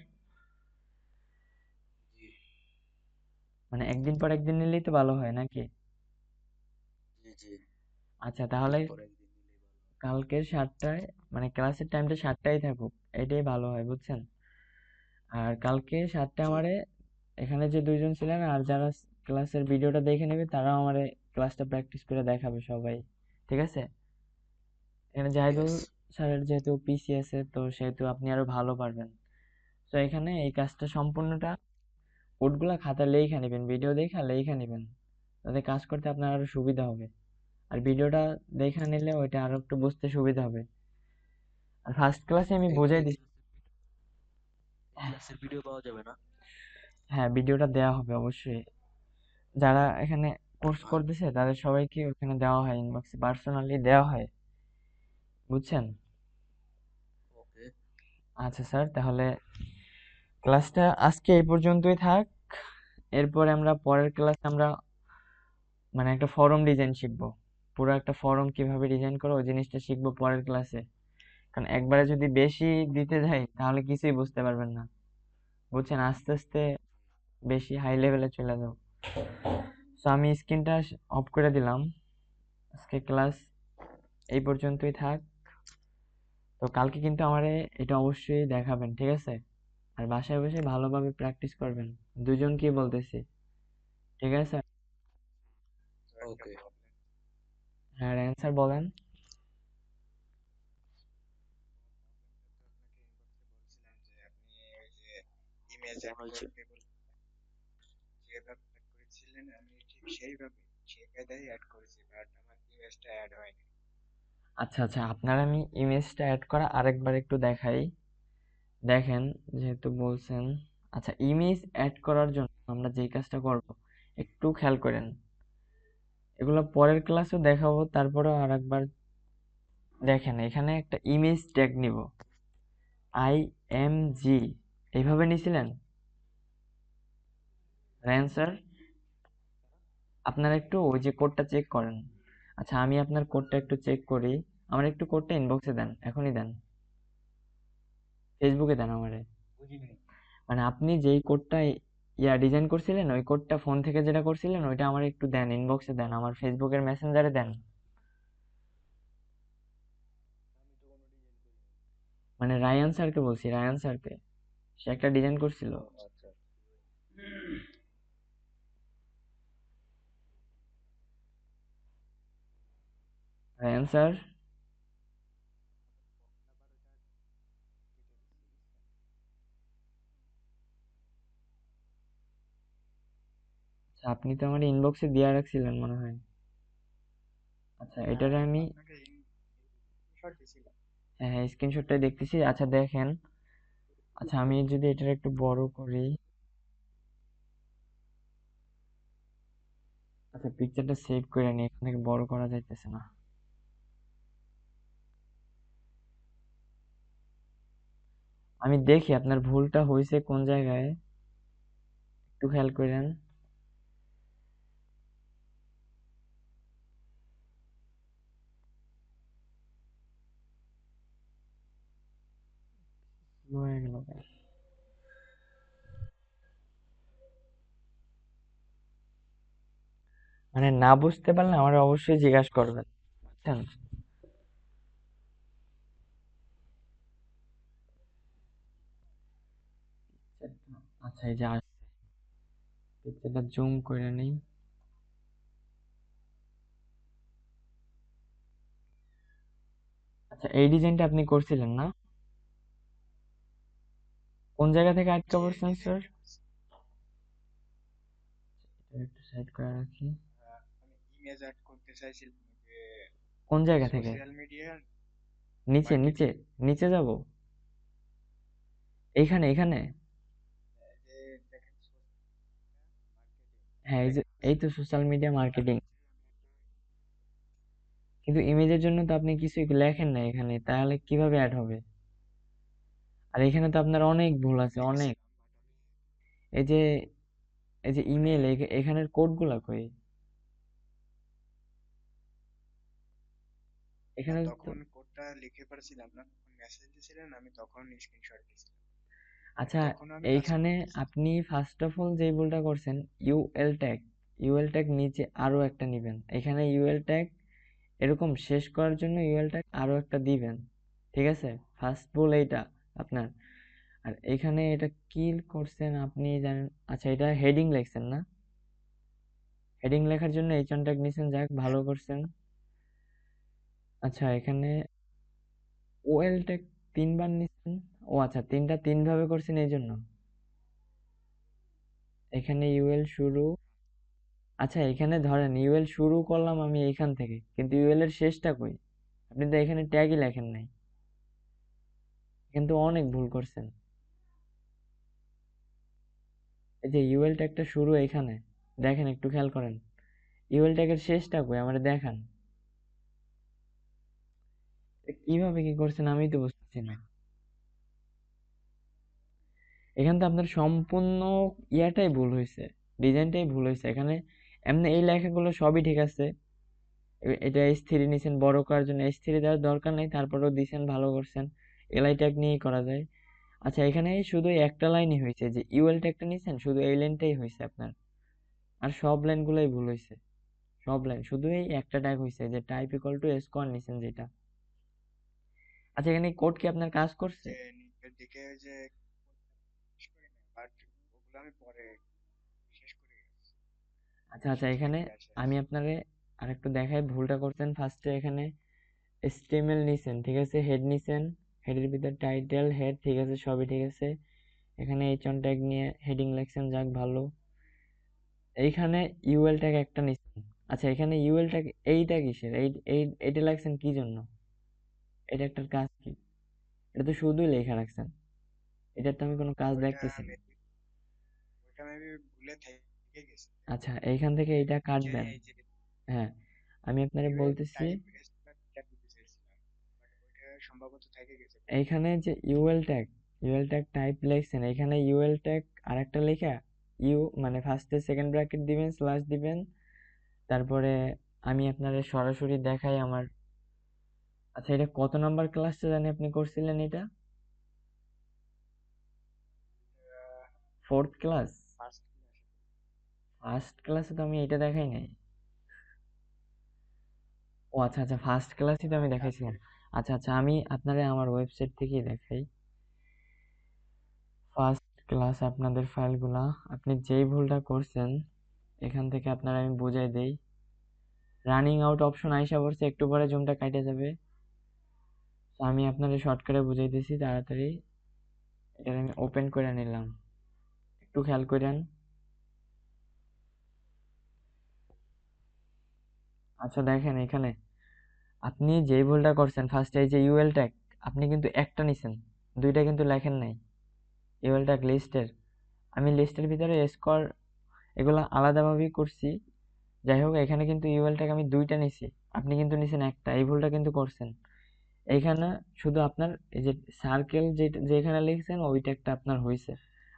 জি মানে একদিন পর একদিন নিলেই তো ভালো হয় নাকি? জি জি। আচ্ছা তাহলে একদিন পর একদিন নিলেই ভালো হয়। কালকে 7টায় মানে ক্লাসের টাইমটা 7টায় থাকুক, এটাই ভালো হয়, বুঝছেন? আর কালকে 7টায় জি আমারে এখানে যে দুইজন ছিলেন আর যারা ক্লাসের ভিডিওটা দেখে নেবে তারাও আমারে ক্লাসটা প্র্যাকটিস করে দেখাবে সবাই, ঠিক আছে? এখানে ঠিক জাহিদুল আছে। স্যারের যেহেতু পিসি আছে তো সেহেতু আপনি আরো ভালো পারবেন। তো এখানে এই কাজটা সম্পূর্ণটা কোডগুলা খাতায় লেখা নেবেন, ভিডিও দেখা লেখা নেবেন, তাতে কাজ করতে আপনার আরো সুবিধা হবে। আর ভিডিওটা দেখা নিলে ওইটা আরো একটু বুঝতে সুবিধা হবে। আর ফার্স্ট ক্লাসে আমি এই বুঝাই এই দিচ্ছি। ক্লাসের ভিডিও পাওয়া যাবে না? হ্যাঁ ভিডিওটা দেওয়া হবে অবশ্যই, যারা এখানে কোর্স আর করতেছে তাদের সবাইকে ওখানে দেওয়া হয়, ইনবক্সে পার্সোনালি দেওয়া হয়। বুঝছেন? ওকে। আচ্ছা স্যার, তাহলে ক্লাসটা আজকে এই পর্যন্তই থাক। এরপরে আমরা পরের ক্লাসে আমরা মানে একটা ফরম ডিজাইন শিখবো। পুরো একটা ফরম কিভাবে ডিজাইন করো ওই জিনিসটা শিখবো পরের ক্লাসে। কারণ একবারে যদি বেশি দিতে যাই তাহলে কিছুই বুঝতে পারবেন না। বুঝছেন? আস্তে আস্তে বেশি হাই লেভেলে চলে যাও। তো আমি স্ক্রিনটা অফ করে দিলাম। আজকে ক্লাস এই পর্যন্তই থাক। তো কালকে কিন্তু আমারে এটা অবশ্যই দেখাবেন, ঠিক আছে? আর বাসায় বসে ভালোভাবে প্র্যাকটিস করবেন, দুজনকেই বলতেছি, ঠিক আছে? ওকে। হ্যাঁ, অ্যান্সার বলেন। মনে হচ্ছে আচ্ছা আচ্ছা, আপনার আমি ইমেজটা অ্যাড করা আরেকবার একটু দেখাই। দেখেন, যেহেতু বলছেন, আচ্ছা ইমেজ অ্যাড করার জন্য আমরা যেই কাজটা করব একটু খেয়াল করেন। এগুলো পরের ক্লাসেও দেখাবো, তারপরেও আরেকবার দেখেন। এখানে একটা ইমেজ ট্যাগ নিব, IMG, এইভাবে নিছিলেন অ্যান্সার। আপনারা একটু ওই যে কোডটা চেক করেন। আচ্ছা, আমি আপনার কোডটা একটু চেক করি। আমার একটু কোডটা ইনবক্সে দেন, এখনই দেন, ফেসবুকে দেন আমারে। মানে আপনি যেই কোডটা ডিজাইন করছিলেন, ওই কোডটা ফোন থেকে যেটা করছিলেন ওইটা আমার একটু দেন, ইনবক্সে দেন, আমার ফেসবুকের মেসেঞ্জারে দেন। মানে রায়ান স্যারকে বলছি, রায়ান স্যারকে, সে একটা ডিজাইন করছিল। ও আচ্ছা। রায়ান স্যার, আচ্ছা, আপনি তো আমার ইনবক্সে দিয়ে রাখছিলেন মনে হয়। আচ্ছা, এটারে আমি, হ্যাঁ হ্যাঁ, স্ক্রিনশটটাই দেখতেছি। আচ্ছা দেখেন, আচ্ছা আমি যদি এটার একটু বড় করি, আচ্ছা পিকচারটা সেভ করে নিই, এখান থেকে বড় করা যাইতেছে না। আমি দেখি আপনার ভুলটা হয়েছে কোন জায়গায়, একটু খেয়াল করেন। হয়ে গেল ভাই। মানে না বুঝতে পারলে আমার অবশ্যই জিজ্ঞাসা করবেন, বুঝছেন? আচ্ছা, এই যে পিকচারটা জুম করে নেই। আচ্ছা, এই ডিজাইনটা আপনি করছিলেন না? কোন জায়গা থেকে আটকা পড়ছেন স্যার? একটু সাইড করে রাখি। কোন জায়গা থেকে? নিচে নিচে, নিচে যাব? এইখানে এখানে? হ্যাঁ, এই যে, এই তো সোশ্যাল মিডিয়া মার্কেটিং। কিন্তু ইমেজের জন্য তো আপনি কিছুই লেখেন না এখানে, তাহলে কিভাবে অ্যাড হবে? আর এখানে তো আপনার অনেক ভুল আছে, অনেক। এই যে, এই যে ইমেল, এখানের কোডগুলা কই? এখানে তো, আচ্ছা এইখানে আপনি ফার্স্ট অফ অল যে ভুলটা করছেন, ইউএল ট্যাগ, ইউএল ট্যাগ নিচে আরো একটা নিবেন। এখানে ইউএল ট্যাগ এরকম শেষ করার জন্য ইউএল ট্যাগ আরো একটা দিবেন, ঠিক আছে? ফার্স্ট ভুল এইটা আপনার। আর এখানে এটা কি করছেন আপনি জানেন? আচ্ছা, এটা হেডিং লিখছেন না? হেডিং লেখার জন্য এইচ1 ট্যাগ নিছেন, যাক ভালো করছেন। আচ্ছা, এখানে ওএল ট্যাগ তিনবার নিছেন। ও আচ্ছা, তিনটা তিন ভাবে করছেন এই জন্য। এখানে ইউএল শুরু, আচ্ছা এখানে ধরেন ইউএল শুরু করলাম আমি এইখান থেকে, কিন্তু ইউএল এর শেষটা কই? আপনি তো এখানে ট্যাগই লেখেন নাই, কিন্তু অনেক ভুল করছেন। এই যে ইউএল ট্যাগটা শুরু এইখানে, দেখেন একটু খেয়াল করেন। ইউএল ট্যাগের শেষটা কই আমারে দেখান। কিভাবে কি করছেন আমি তো বুঝতেছি না। এখানে তো আপনার সম্পূর্ণ ইয়াটাই ভুল হয়েছে, ডিজাইনটাই ভুল হয়েছে এখানে। এমনি এই লেখাগুলো সবই ঠিক আছে, এটা S3 নিছেন বড় করার জন্য, S3 দেওয়ার দরকার নেই, তারপরেও দিছেন, ভালো করছেন। এলআই ট্যাগ নিয়েই করা যায়। আচ্ছা, এখানে শুধু এই একটা লাইনই হয়েছে, যে ইউএল ট্যাগটা নিছেন, শুধু এই লাইনটাই হয়েছে আপনার, আর সব লাইনগুলোই ভুল হয়েছে। সব লাইন, শুধু এই একটা ট্যাগ হয়েছে, যে টাইপ ইকুয়াল টু স্কোয়ার নিছেন যেটা। আচ্ছা, এখানে কোড কি আপনার কাজ করছে? যে নিচের দিকে যে শেষ করি না, বাট ওগুলো আমি পরে শেষ করে গেছি, আচ্ছা আচ্ছা, শেষ এখানে দিকে আছে। আমি আপনারে আরেকটু দেখাই ভুলটা করছেন। ফার্স্টে এখানে HTML নিছেন, ঠিক আছে, হেড নিছেন, হেডের ভিতর টাইটেল হেড, ঠিক আছে, সবই ঠিক আছে। এখানে এইচ1 ট্যাগ নিয়ে হেডিং লিখছেন, যাক ভালো। এইখানে ইউএল ট্যাগ একটা নিছেন। আচ্ছা, এখানে ইউএল ট্যাগ এইটা কিসের, এইটা লাগছেন কি জন্য? এটা একটা কাজ কি? এটা তো শুধুই লেখা রাখছেন, এটার তো আমি কোনো কাজ ওইটা দেখতেছি না। মেবি ওইটা মেবি ভুলে থেকে গেছে। আচ্ছা, এইখান থেকে এইটা যে কাটবেন। এই যে হ্যাঁ, আমি আপনারে বলতেছি, টাইপ ট্যাগ দিতে চাইছিলাম, বাট ওইটা সম্ভবত থেকে গেছে। এইখানে যে ইউএল ট্যাগ টাইপ লিখছেন, এখানে ইউএল ট্যাগ আরেকটা লেখা, ইউ মানে ফার্স্টে সেকেন্ড ব্র্যাকেট দিবেন, স্ল্যাশ দিবেন, তারপরে আমি আপনারে সরাসরি দেখাই আমার। আচ্ছা, এটা কত নাম্বার ক্লাসটা জানি আপনি করছিলেন এটা? 4th class? ফার্স্ট ফার্স্ট ক্লাসে তো আমি এটা দেখাই নাই। ও আচ্ছা আচ্ছা, ফার্স্ট ক্লাসই তো আমি দেখাইছিলাম। আচ্ছা আচ্ছা, আমি আপনারে আমার ওয়েবসাইট থেকেই দেখাই। ফার্স্ট ক্লাস আপনাদের ফাইলগুলা, আপনি যেই ভুলটা করছেন এখান থেকে আপনার আমি বুঝাই দেই। রানিং আউট অপশন আইসা পড়ছে, একটু পরে জুমটা কাটে যাবে। তো আমি আপনাদের শর্টকাটে বুঝাইতেছি তাড়াতাড়ি। এটা আমি ওপেন করে নিলাম, একটু খেয়াল করেন। আচ্ছা দেখেন, এখানে আপনি যেই ভুলটা করছেন ফার্স্টে, এই যে ইউএল ট্যাগ, আপনি কিন্তু একটা নিছেন, দুইটা কিন্তু লেখেন নাই। ইউএল ট্যাগ লিস্টের, আমি লিস্টের ভিতরে স্কোয়ার এগুলো আলাদাভাবেই করছি। যাই হোক, এখানে কিন্তু ইউএল ট্যাগ আমি দুইটা নিছি, আপনি কিন্তু নিছেন একটা, এই ভুলটা কিন্তু করছেন। এইখানে শুধু আপনার এই যে সার্কেল যেখানে লিখছেন ওই ট্যাগটা আপনার হয়েছে,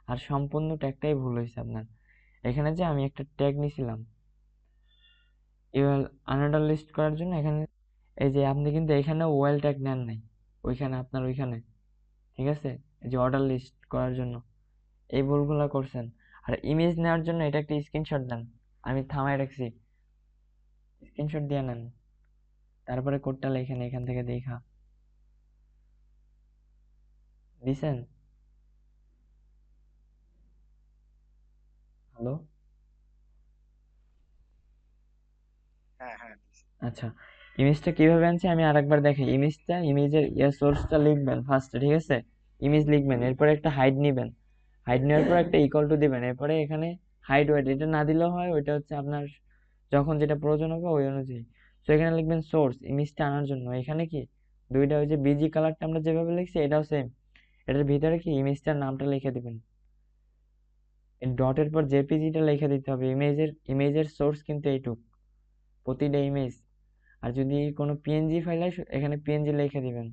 আর সম্পূর্ণ ট্যাগটাই ভুল হয়েছে আপনার। এখানে যে আমি একটা ট্যাগ নিছিলাম ইউএল আনঅর্ডার লিস্ট করার জন্য, এখানে এই যে আপনি কিন্তু এখানে ওয়েল ট্যাগ নেন নাই, ওইখানে আপনার ওইখানে, ঠিক আছে, এই যে অর্ডার লিস্ট করার জন্য এই ভুলগুলো করছেন। আর ইমেজ নেওয়ার জন্য এটা একটা স্ক্রিনশট দেন, আমি থামায় রাখছি, স্ক্রিনশট দিয়ে নেন, তারপরে কোডটা লেখেন এখান থেকে দেখা। দিছেন? হ্যালো? হ্যাঁ হ্যাঁ দিছি। আচ্ছা, ইমেজটা কিভাবে আনছি আমি আরেকবার দেখাই। ইমেজের সোর্সটা লিখবেন ফার্স্টে, ঠিক আছে, ইমেজ লিখবেন, এরপরে একটা হাইড নিবেন, হাইড নেওয়ার পর একটা ইকুয়াল টু দিবেন, এরপরে এখানে হাইড ওয়েট, এটা না দিলেও হয়, ওইটা হচ্ছে আপনার যখন যেটা প্রয়োজন হবে ওই অনুযায়ী। তো এখানে লিখবেন সোর্স, ইমেজটা আনার জন্য। এখানে কি দুইটা, ওই যে বিজি কালারটা আমরা যেভাবে লিখছি এটাও সেম, এটার ভিতরে কি ইমেজটার নামটা লিখে দিবেন, ডটের পর জেপিজিটা লিখে দিতে হবে। ইমেজের সোর্স কিন্তু এইটুক, প্রতিটা ইমেজ। আর যদি কোনো পিএনজি ফাইল হয় এখানে পিএনজি লিখে দিবেন,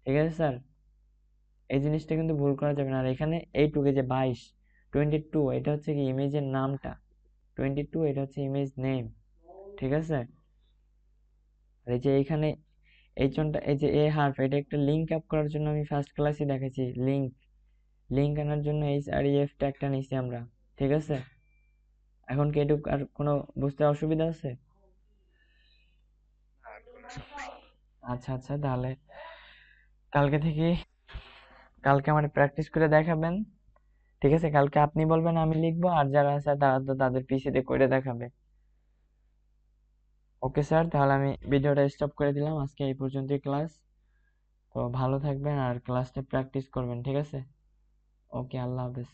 ঠিক আছে স্যার? এই জিনিসটা কিন্তু ভুল করা যাবে না। আর এখানে এইটুকে যে 22 এটা হচ্ছে কি ইমেজের নামটা, 22 এটা হচ্ছে ইমেজ নেম, ঠিক আছে? আর এই যে এইখানে এইচনটা, এই যে এ হার্ফ, এটা একটা লিঙ্ক আপ করার জন্য আমি ফার্স্ট ক্লাসে দেখাচ্ছি, লিঙ্ক আনার জন্য এইচআরইএফ ট্যাগটা নিছি আমরা, ঠিক আছে? এখন কি এটুক আর কোনো বুঝতে অসুবিধা আছে? আর কোনো সমস্যা নেই। আচ্ছা আচ্ছা, তাহলে কালকে থেকে, কালকে আমার প্র্যাকটিস করে দেখাবেন, ঠিক আছে? কালকে আপনি বলবেন আমি লিখবো, আর যারা আছে তারা তো তাদের পিসিতে করে দেখাবে। ওকে স্যার, তাহলে আমি ভিডিওটা স্টপ করে দিলাম, আজকে এই পর্যন্তই ক্লাস। তো ভালো থাকবেন আর ক্লাসটা প্র্যাকটিস করবেন, ঠিক আছে? ওকে, আল্লাহ হাফেজ।